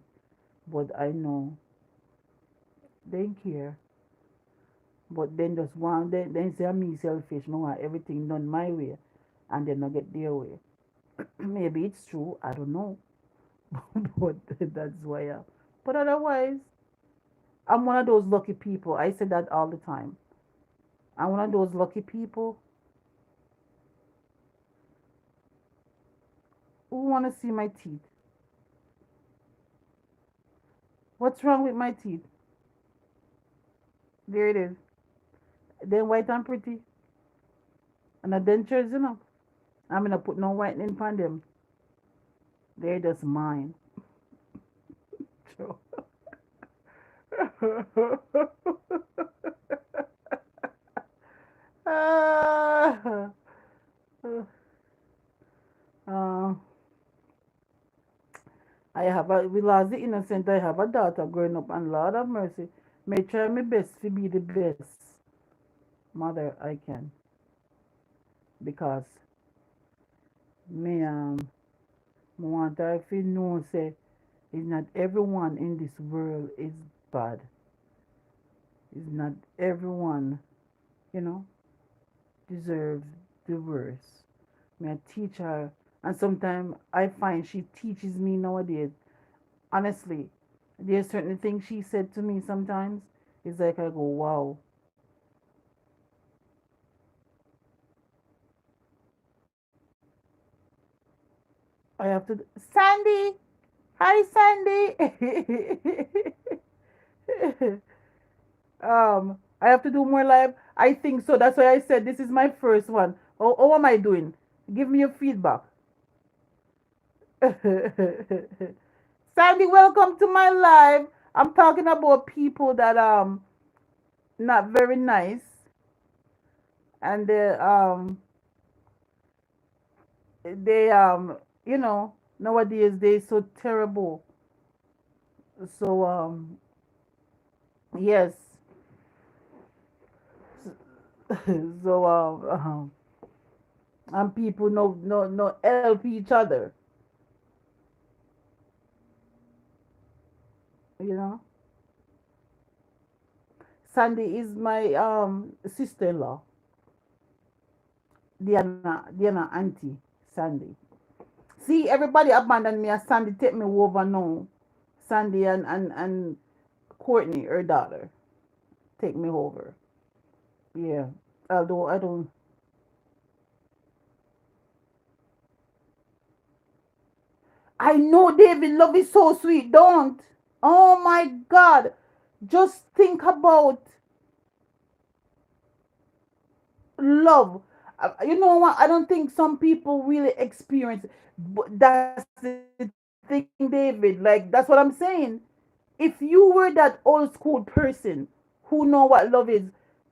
but I know they care. But then just one, then say I'm me selfish. No, want everything done my way, and then not get their way. Maybe it's true. I don't know, but that's why. But otherwise, I'm one of those lucky people. I say that all the time. I'm one of those lucky people who want to see my teeth. What's wrong with my teeth? There it is. They're white and pretty, and the dentures, I'm gonna put no whitening on them. They're just mine. So. Ah, uh, we lost the innocent. I have a daughter growing up, and Lord have mercy, may try my best to be the best mother I can, because me me want her to know say it's not everyone in this world is bad. It's not everyone, you know, deserves the worst. Me I teach her, and sometimes I find she teaches me nowadays. Honestly, there's certain things she said to me sometimes. It's like I go, wow. I have to. Sandy, hi Sandy. I have to do more live. I think so. That's why I said this is my first one. How am I doing? Give me your feedback. Sandy, welcome to my live. I'm talking about people that not very nice, and they nowadays they so terrible. So yes. So and people no help each other, you know. Sandy is my sister-in-law. Diana auntie Sandy. See, everybody abandoned me as Sandy take me over now. Sandy and Courtney, her daughter, take me over. Yeah. Although I don't. I know David love is so sweet. Don't. Oh my God. Just think about love. You know what? I don't think some people really experience. But that's the thing, David. Like that's what I'm saying. If you were that old school person who know what love is,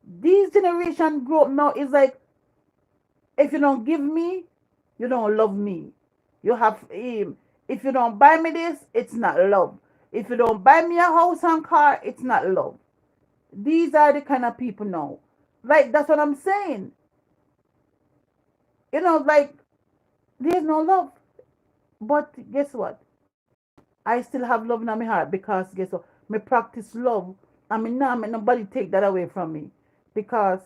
this generation grow up now is like, if you don't give me, you don't love me. You have if you don't buy me this, it's not love. If you don't buy me a house and car, it's not love. These are the kind of people now. Like that's what I'm saying. Like there's no love. But guess what? I still have love in my heart because guess what? Me practice love. I mean, now nah, nobody take that away from me because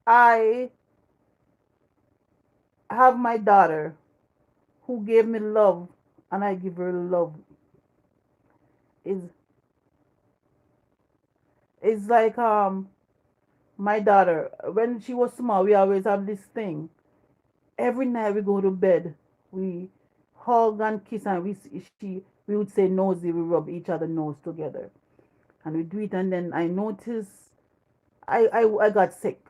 I have my daughter who gave me love and I give her love. Is it's like my daughter when she was small we always have this thing. Every night we go to bed, we hug and kiss and we would say nosy, we rub each other nose together. And we do it and then I noticed I got sick.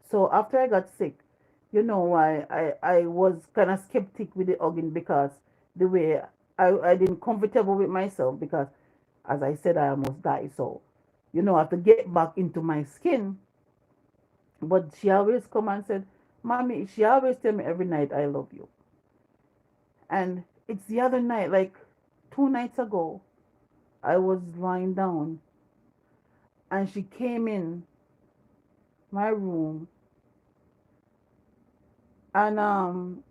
So after I got sick, I was kind of skeptic with the hugging because the way I didn't comfortable with myself because as I said I almost died. So, I have to get back into my skin. But she always come and said, Mommy, she always tell me every night I love you. And it's the other night, like 2 nights ago, I was lying down and she came in my room and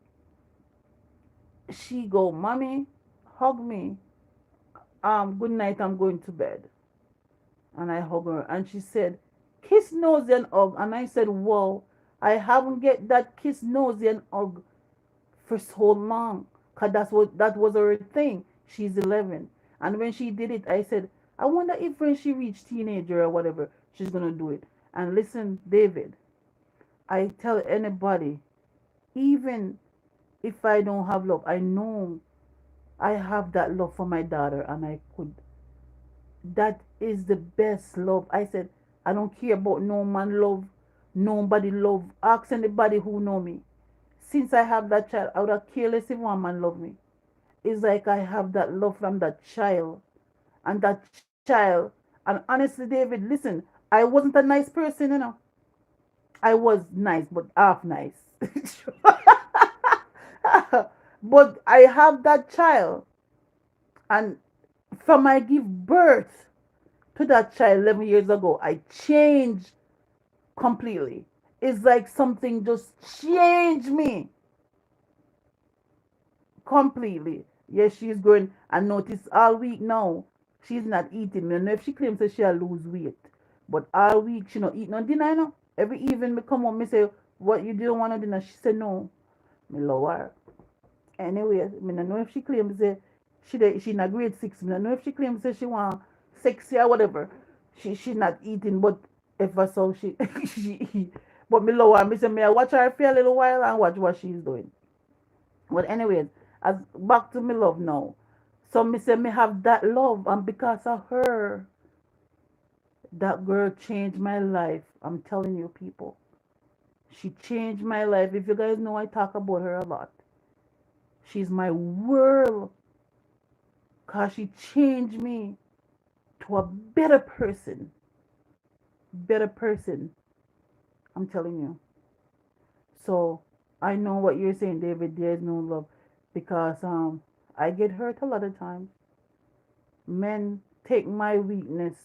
she go, Mommy, hug me. Good night, I'm going to bed. And I hug her and she said, kiss nosy and hug. And I said, whoa, I haven't get that kiss nosy and hug for so long. Cause that was her thing. She's 11. And when she did it, I said, I wonder if when she reached teenager or whatever, she's gonna do it. And listen, David, I tell anybody, even if I don't have love, I know I have that love for my daughter and I could. That is the best love. I said, I don't care about no man love, nobody love. Ask anybody who know me. Since I have that child, I would have careless if one man love me. It's like I have that love from that child. And that child, and honestly, David, listen, I wasn't a nice person. I was nice, but half nice. But I have that child, and from I give birth to that child 11 years ago, I changed completely. It's like something just changed me completely. Yes, she's going. I notice all week now, she's not eating. I don't know if she claims that she'll lose weight. But all week, she not eat no dinner, Every evening, me come home, me say, what, you don't want to dinner? She said, no. Me lower her. Anyway, I don't know if she claims that she in a grade 6. I don't know if she claims that she want sexy or whatever. She not eating, but ever so she she eat. But me lower her. Me say, me I watch her for a little while and watch what she's doing. But anyways, as back to me love now. So me say me have that love and because of her, that girl changed my life. I'm telling you people. She changed my life. If you guys know I talk about her a lot. She's my world. Cause she changed me to a better person. Better person. I'm telling you. So I know what you're saying, David. There's no love. Because I get hurt a lot of times. Men take my weakness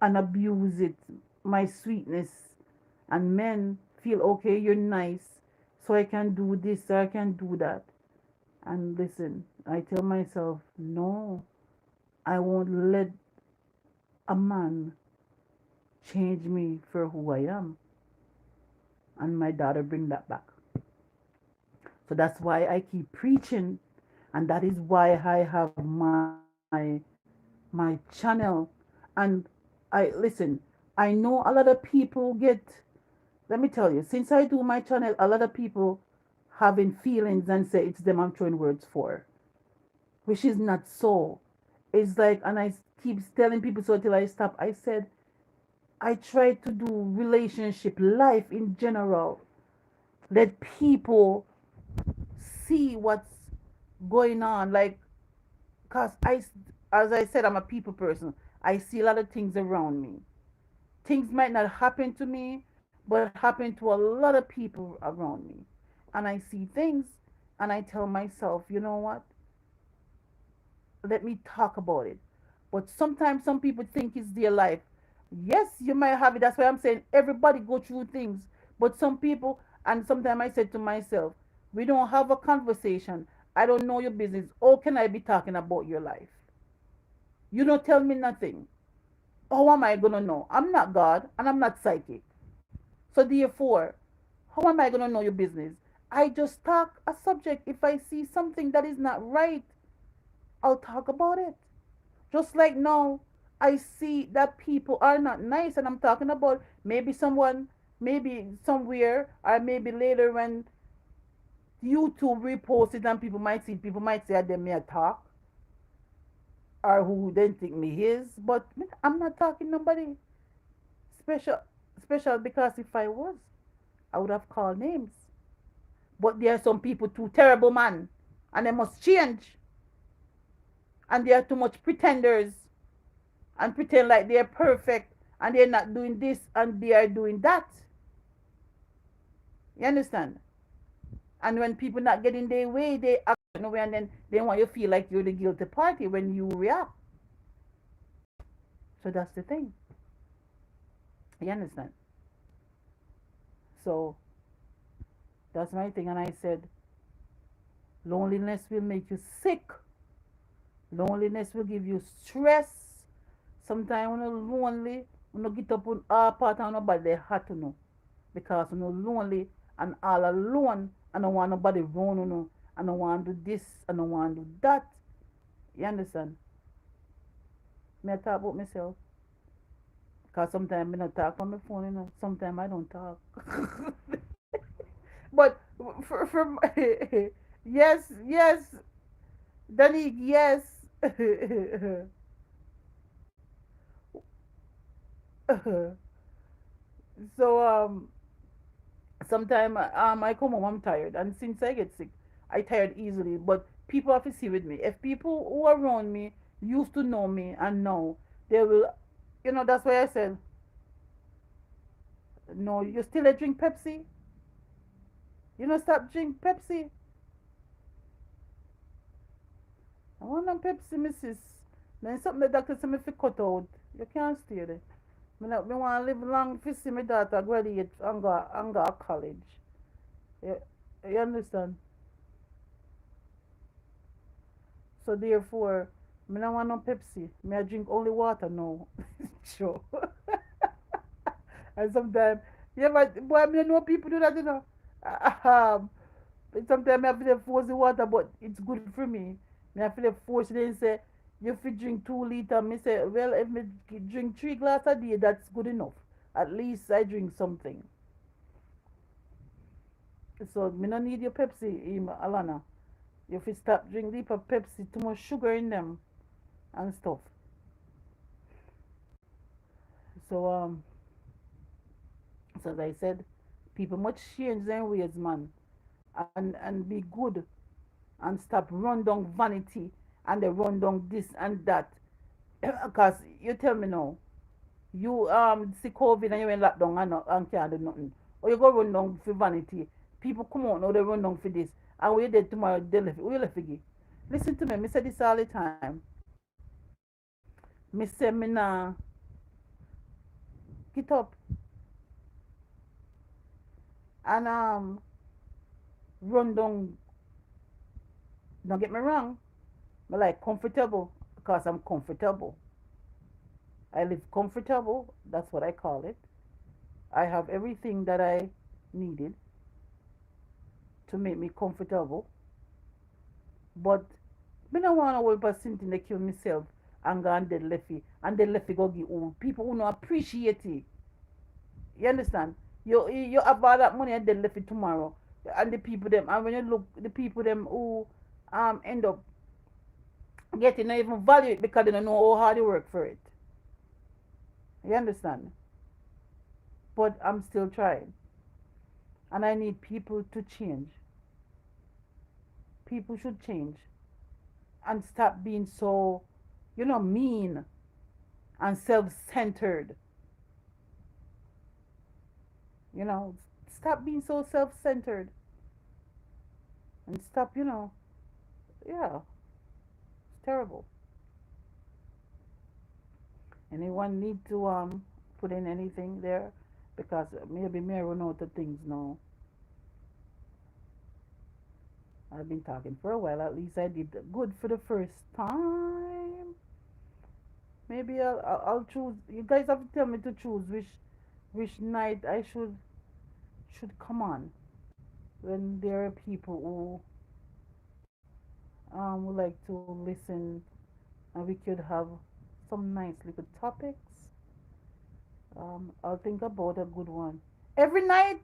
and abuse it, my sweetness. And men feel, okay, you're nice, so I can do this, so I can do that. And listen, I tell myself, no, I won't let a man changed me for who I am, and my daughter bring that back. So that's why I keep preaching, and that is why I have my channel. And listen, I know a lot of people get, let me tell you, since I do my channel, a lot of people having feelings and say it's them I'm throwing words for, which is not so. It's like, and I keep telling people so till I stop. I said I try to do relationship, life in general. Let people see what's going on. Like, cause as I said, I'm a people person. I see a lot of things around me. Things might not happen to me, but happen to a lot of people around me. And I see things, and I tell myself, you know what? Let me talk about it. But sometimes some people think it's their life. Yes, you might have it. That's why I'm saying everybody go through things. But some people, and sometimes I said to myself, we don't have a conversation. I don't know your business. How can I be talking about your life? You don't tell me nothing. How am I going to know? I'm not God and I'm not psychic. So therefore, how am I going to know your business? I just talk a subject. If I see something that is not right, I'll talk about it. Just like now, I see that people are not nice, and I'm talking about maybe someone, maybe somewhere, or maybe later when YouTube reposts it and people might say that may talk, or who then think me is, but I'm not talking nobody special, special because if I was, I would have called names. But there are some people too terrible, man, and they must change, and there are too much pretenders and pretend like they're perfect and they're not doing this and they are doing that. You understand? And when people not getting their way, they act no way and then they want you to feel like you're the guilty party when you react. So that's the thing. You understand? So that's my thing. And I said, loneliness will make you sick. Loneliness will give you stress. Sometimes when you're lonely, when you get up on all part of nobody, they have to know. Because when you're lonely and all alone, I don't want nobody around you know. I don't want to do this, I don't want to do that. You understand? Me I talk about myself. Because sometimes I don't talk on my phone, you know. Sometimes I don't talk. But for yes, yes, Danny, yes. So sometimes I come home I'm tired, and since I get sick, I tired easily. But people have to see with me. If people who are around me used to know me and know, they will, you know. That's why I said no. You still a drink Pepsi? You know, stop drink Pepsi. I want them Pepsi, Mrs. Then something the doctor say me fi cut out. You can't stay there. Me want to live long fi see my daughter graduate and go college. You, you understand? So therefore, me not want no Pepsi. Me I drink only water now. Sure. And sometimes, yeah, but boy, me know people do that, you know. Um, sometimes I have to force the water, but it's good for me. Me I feel force it and say, you fit drink 2 liters. Me say, well, if me drink 3 glasses a day, that's good enough. At least I drink something. So me no need your Pepsi, Alana. You fit stop drink deep of Pepsi, too much sugar in them and stuff. So so as I said, people must change their ways, man, and be good and stop run down vanity and they run down this and that. Because you tell me now, you see COVID and you in lockdown and can't do nothing. Or you go run down for vanity. People come out now they run down for this. And when you dead tomorrow, they left. Who you left again? Listen to me, me say this all the time. Me say me nah get up and run down. Don't get me wrong. I like comfortable because I'm comfortable. I live comfortable. That's what I call it. I have everything that I needed to make me comfortable. But me no want to worry about something to kill myself and go and dead lefty and dead lefty go give old people who no appreciate it. You understand? You have all that money and dead lefty tomorrow, and the people them, and when you look the people them who end up getting not even value it because they don't know how hard you work for it. You understand? But I'm still trying, and I need people to change. People should change and stop being so, mean and self-centered. You know, stop being so self-centered and stop. Yeah, it's terrible. Anyone need to put in anything there? Because maybe me run out of things now. I've been talking for a while. At least I did good for the first time. Maybe I'll choose. You guys have to tell me to choose which night I should come on when there are people who would like to listen, and we could have some nice little topics. I'll think about a good one every night.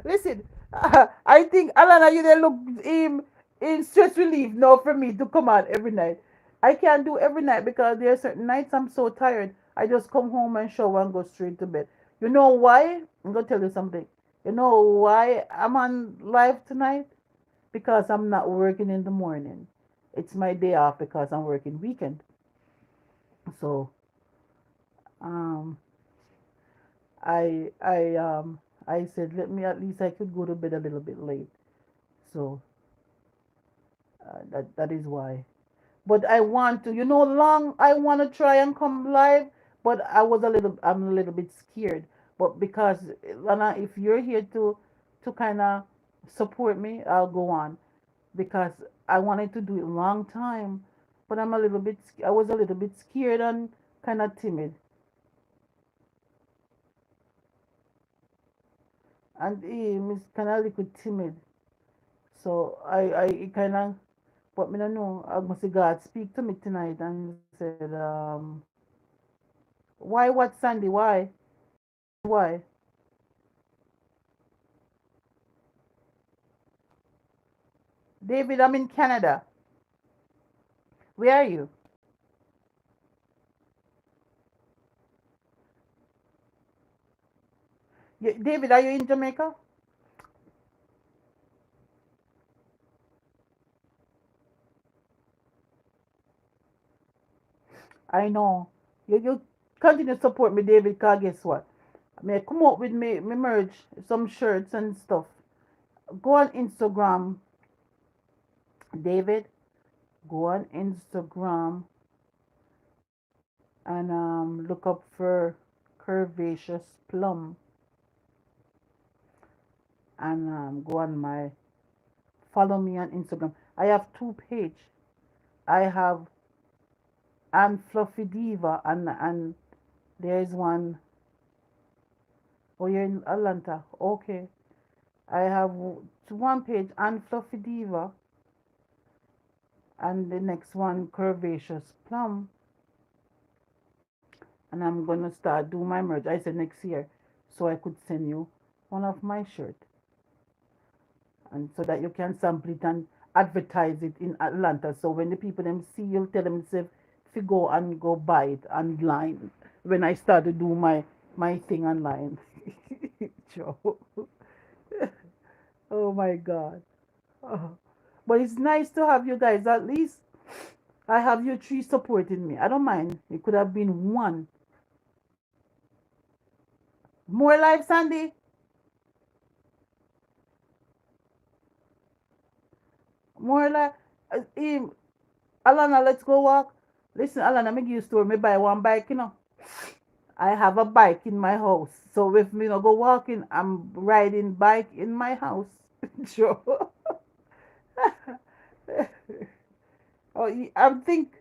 Listen, I think Alana, you they look in stress relief now for me to come out every night. I can't do every night because there are certain nights I'm so tired. I just come home and shower and go straight to bed. You know why? I'm gonna tell you something. You know why I'm on live tonight? Because I'm not working in the morning. It's my day off because I'm working weekend. So um I said let me at least I could go to bed a little bit late. So that is why. But I want to, long I want to try and come live, but I'm a little bit scared. But because Lana, if you're here to kind of support me, I'll go on because I wanted to do it a long time, but I was a little bit scared and kind of timid, and is kind of a little timid. So I kind of, but me don't know. I must say God speak to me tonight and said, why what Sandy? Why? Why? David, I'm in Canada. Where are you? David, are you in Jamaica? I know. You continue to support me, David, because guess what? I mean, come up with me merch, some shirts and stuff. Go on Instagram, David. Go on Instagram and look up for Curvaceous Plum and go on my follow me on Instagram. I have two page. I have and Fluffy Diva and there's one. Oh, you're in Atlanta. Okay. I have one page and Fluffy Diva and the next one Curvaceous Plum. And I'm gonna start do my merch. I said next year, so I could send you one of my shirt, and so that you can sample it and advertise it in Atlanta. So when the people them see, you'll tell them if you go and go buy it online. When I start to do my thing online, Joe. Oh my God. Oh. But it's nice to have you guys. At least I have you three supporting me. I don't mind. It could have been one. More live, Sandy. More live. Alana, let's go walk. Listen, Alana, me give you a story. Me buy one bike. I have a bike in my house. So if me no go walking, I'm riding bike in my house. Sure. Oh, I think.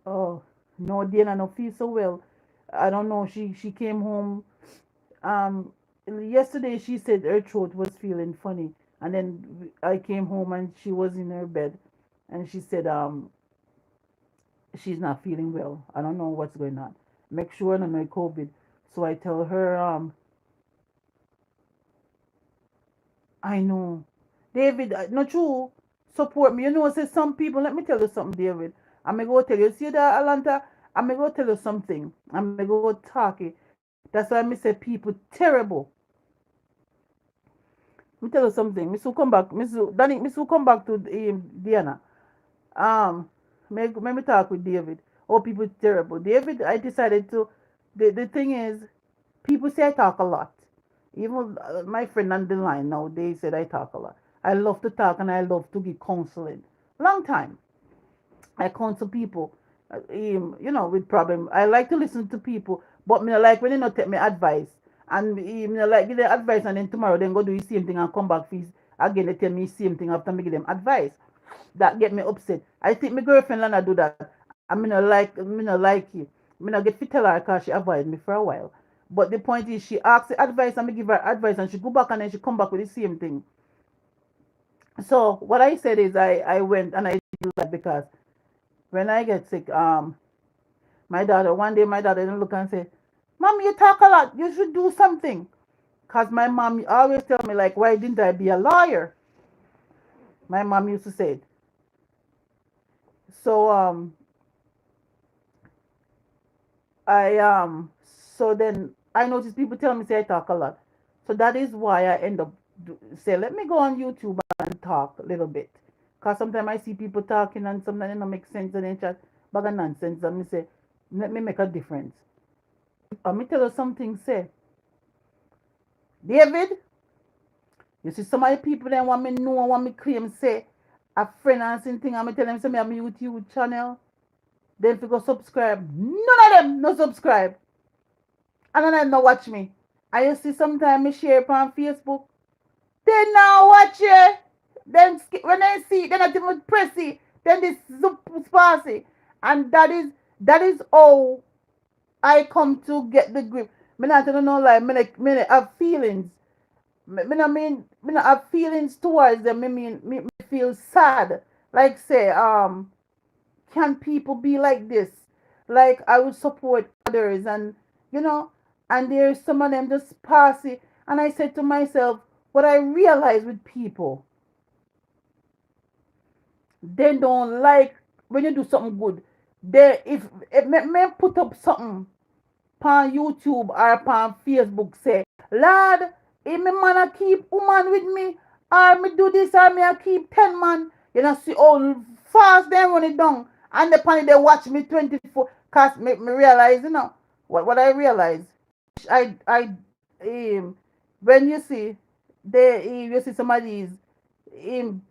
Oh, no, Dana no feel so well. I don't know. She came home. Um, Yesterday she said her throat was feeling funny, and then I came home and she was in her bed, and she said she's not feeling well. I don't know what's going on. Make sure no no COVID. So I tell her I know. David, not true. Support me. You know, say some people, let me tell you something, David. I'm going to go tell you. See that, Atlanta? I'm going to go tell you something. I'm going to go talk it. That's why I say people terrible. Let me tell you something. Miss will come back. Danny, Miss will come back to Diana. Um, Let me talk with David. Oh, people terrible. David, I decided to. The thing is, people say I talk a lot. Even my friend on the line now, they said I talk a lot. I love to talk and I love to give counseling. Long time. I counsel people, with problem. I like to listen to people, but me no like when they not take me advice. And me no like give them advice and then tomorrow then go do the same thing and come back fees again they tell me same thing after me give them advice. That get me upset. I think my girlfriend Lana do that. I me no like it. Me no get fit tell her because she avoid me for a while. But the point is she asks the advice and me give her advice and she go back and then she come back with the same thing. So what I said is I went and I do that because when I get sick, my daughter, one day my daughter didn't look and say, Mom, you talk a lot. You should do something. Because my mom always tell me, like, why didn't I be a lawyer? My mom used to say it. So, so then I notice people tell me, say I talk a lot. So that is why I end up say, let me go on YouTube and talk a little bit. Because sometimes I see people talking and sometimes it don't make sense and they chat bag of nonsense and me say, let me make a difference. Let me tell you something, say, David, you see some of the people that want me know, want me claim, say, a friend and something, and me tell them, say, me have my YouTube channel, then if you go subscribe, none of them no subscribe. And none of them no watch me. And you see sometimes me share it on Facebook, they now watch it. Then when they see it, they not even press it. Then this sparsy. And that is how I come to get the grip. Me not tell no lie, me have feelings. Me not have feelings towards them. Me feel sad. Like say, can people be like this? Like I would support others and you know, and there's some of them just pass it. And I said to myself, what I realize with people, they don't like when you do something good. They if me put up something on YouTube or on Facebook say, Lord, if me man a keep woman with me, or me do this or me a keep 10 man, you know, see how fast they run it down. And the pan they watch me 24, cause me realize, what I realize. I when you see you see some of these um,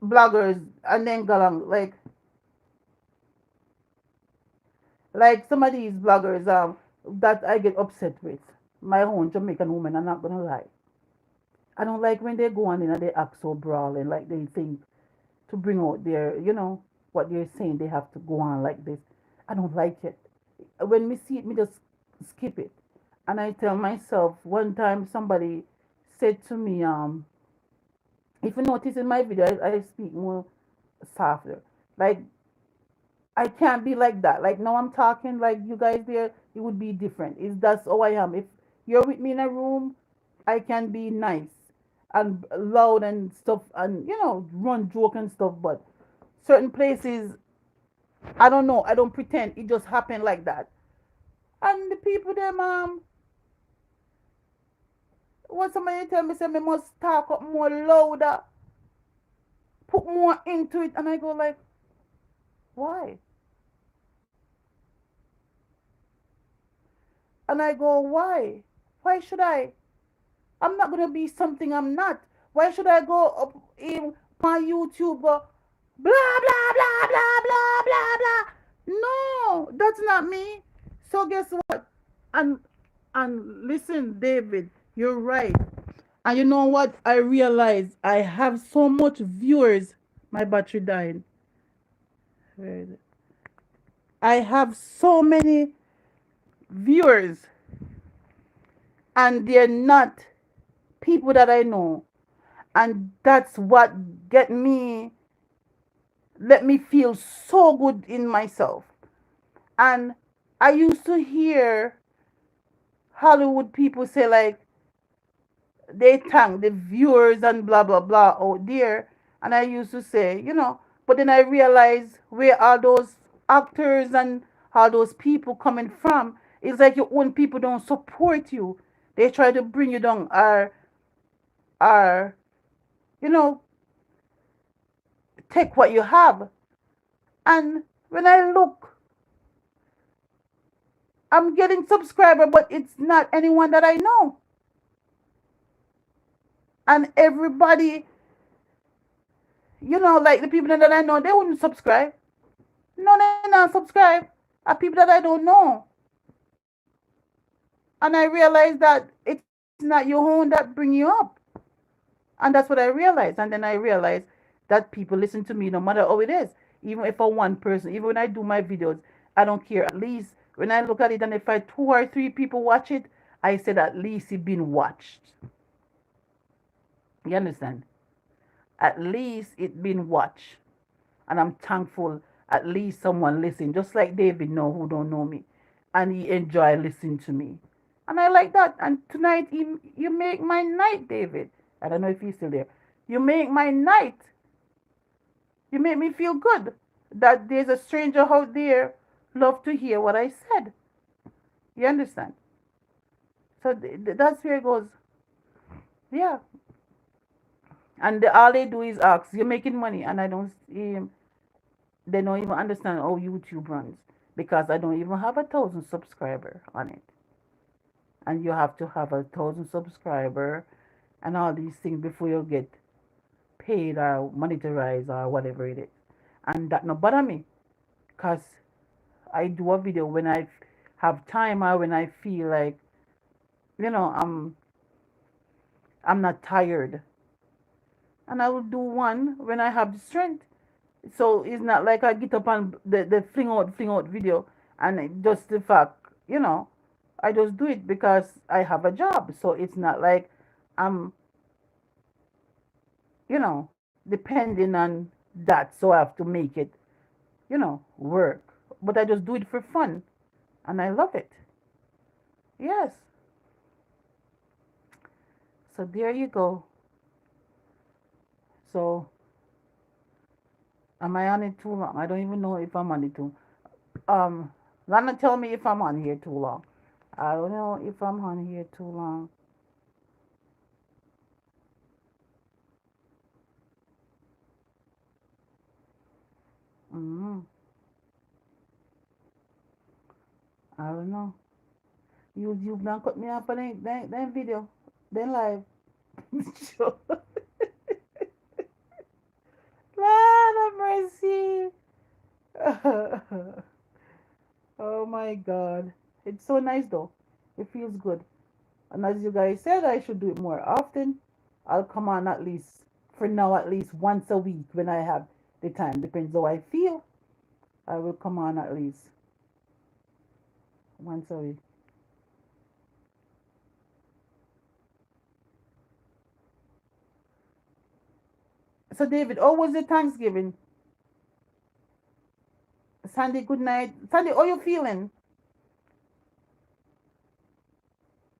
bloggers and then go along like some of these bloggers that I get upset with. My own Jamaican woman, I'm not gonna lie. I don't like when they go on and they act so brawling, like they think to bring out what they're saying, they have to go on like this. I don't like it. When me see it, me just skip it. And I tell myself, one time somebody said to me, if you notice in my video, I speak more softer. Like I can't be like that. Like now I'm talking like you guys there, it would be different. Is that's how I am. If you're with me in a room, I can be nice and loud and stuff and run joke and stuff, but certain places I don't know, I don't pretend. It just happened like that. And the people them when somebody tell me say me must talk up more louder, put more into it and I go like, why? And I go, why? Why should I? I'm not gonna be something I'm not. Why should I go up in my YouTube go blah blah blah blah blah blah blah? No, that's not me. So guess what? And and listen, David, you're right. And you know what? I realize I have so much viewers. My battery died. Where is it? I have so many viewers, and they're not people that I know. And that's what let me feel so good in myself. And I used to hear Hollywood people say, like, they thank the viewers and blah blah blah out there. And I used to say, but then I realized where all those actors and all those people coming from. It's like your own people don't support you. They try to bring you down, or you know take what you have. And when I look, I'm getting subscriber, but it's not anyone that I know. And everybody, like the people that I know, they wouldn't subscribe. No, they not subscribe. Are people that I don't know. And I realized that it's not your own that bring you up. And that's what I realized. And then I realized that people listen to me no matter how it is. Even if I one person, even when I do my videos, I don't care. At least when I look at it and if I two or three people watch it, I said at least it been watched. You understand? At least it been watched. And I'm thankful at least someone listen. Just like David know who don't know me. And he enjoy listening to me. And I like that. And tonight you make my night, David. I don't know if he's still there. You make my night. You make me feel good that there's a stranger out there love to hear what I said. You understand? So that's where it goes. Yeah. And all they do is ask, you're making money. And I don't see, they don't even understand how YouTube runs because I don't even have 1,000 subscriber on it. And you have to have 1,000 subscriber and all these things before you get paid or monetized or whatever it is. And that no bother me because I do a video when I have time or when I feel like you know I'm I'm not tired, and I will do one when I have the strength. So it's not like I get up and the fling out video, and just the fact I just do it because I have a job. So it's not like I'm depending on that. So I have to make it work. But I just do it for fun, and I love it. Yes. So there you go. So am I on it too long? I don't even know if I'm on it too. Lana, tell me if I'm on here too long. I don't know if I'm on here too long. Mm, I don't know. You done cut me off on that video, then live. Sure. Lord of mercy. Oh my God. It's so nice though. It feels good. And as you guys said, I should do it more often. I'll come on at least, for now, at least once a week when I have the time. Depends how I feel. I will come on at least once a week. So, David, how was your Thanksgiving? Sandy, good night. Sandy, how you feeling?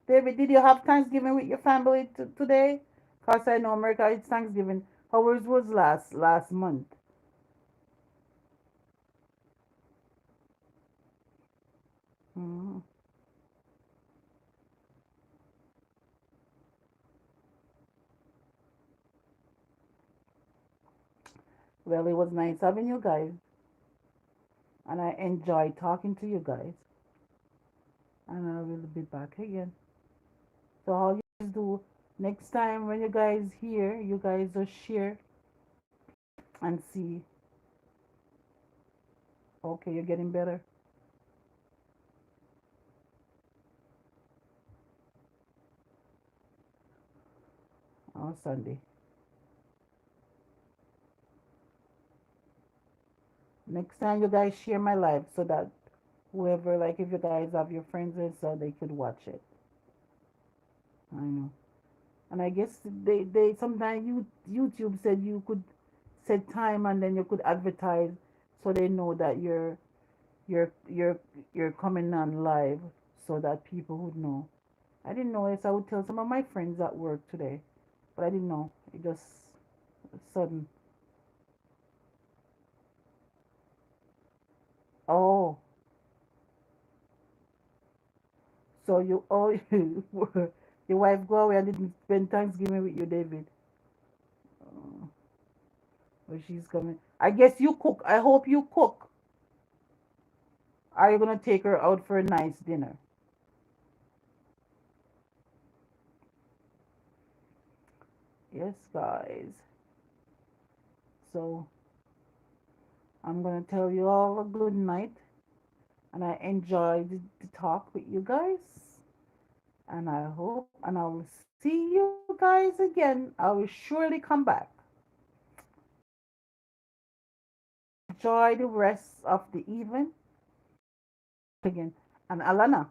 David, did you have Thanksgiving with your family today? Because I know America, it's Thanksgiving. How was last month? Mm. Well, it was nice having you guys, and I enjoyed talking to you guys, and I will be back again. So all you guys do next time when you guys here, you guys just share and see. Okay, you're getting better on Sunday. Next time you guys share my live so that whoever, like if you guys have your friends and so they could watch it. I know. And I guess they sometimes YouTube said you could set time and then you could advertise so they know that you're you're you're coming on live so that people would know. I didn't know this. I would tell some of my friends at work today, but I didn't know. It just sudden. Oh, so you oh your wife go away and didn't spend Thanksgiving with you, David. Oh, well, she's coming. I guess you cook. I hope you cook. Are you gonna take her out for a nice dinner? Yes, guys. So I'm gonna tell you all a good night, and I enjoyed the talk with you guys. And I hope, and I will see you guys again. I will surely come back. Enjoy the rest of the evening again. And Alana,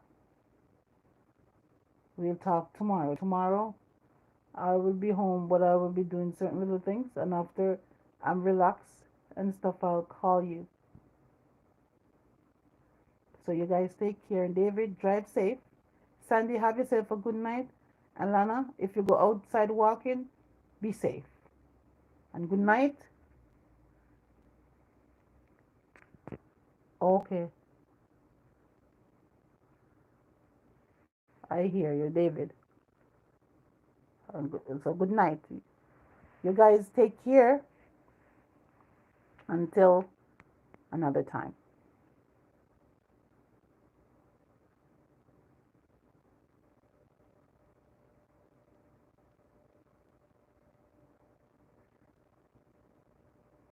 we'll talk tomorrow. Tomorrow, I will be home, but I will be doing certain little things. And after I'm relaxed and stuff, I'll call you. So you guys take care. And David, drive safe. Sandy, have yourself a good night. And Lana, if you go outside walking, be safe. And good night. Okay, I hear you, David. So good night. You guys take care until another time.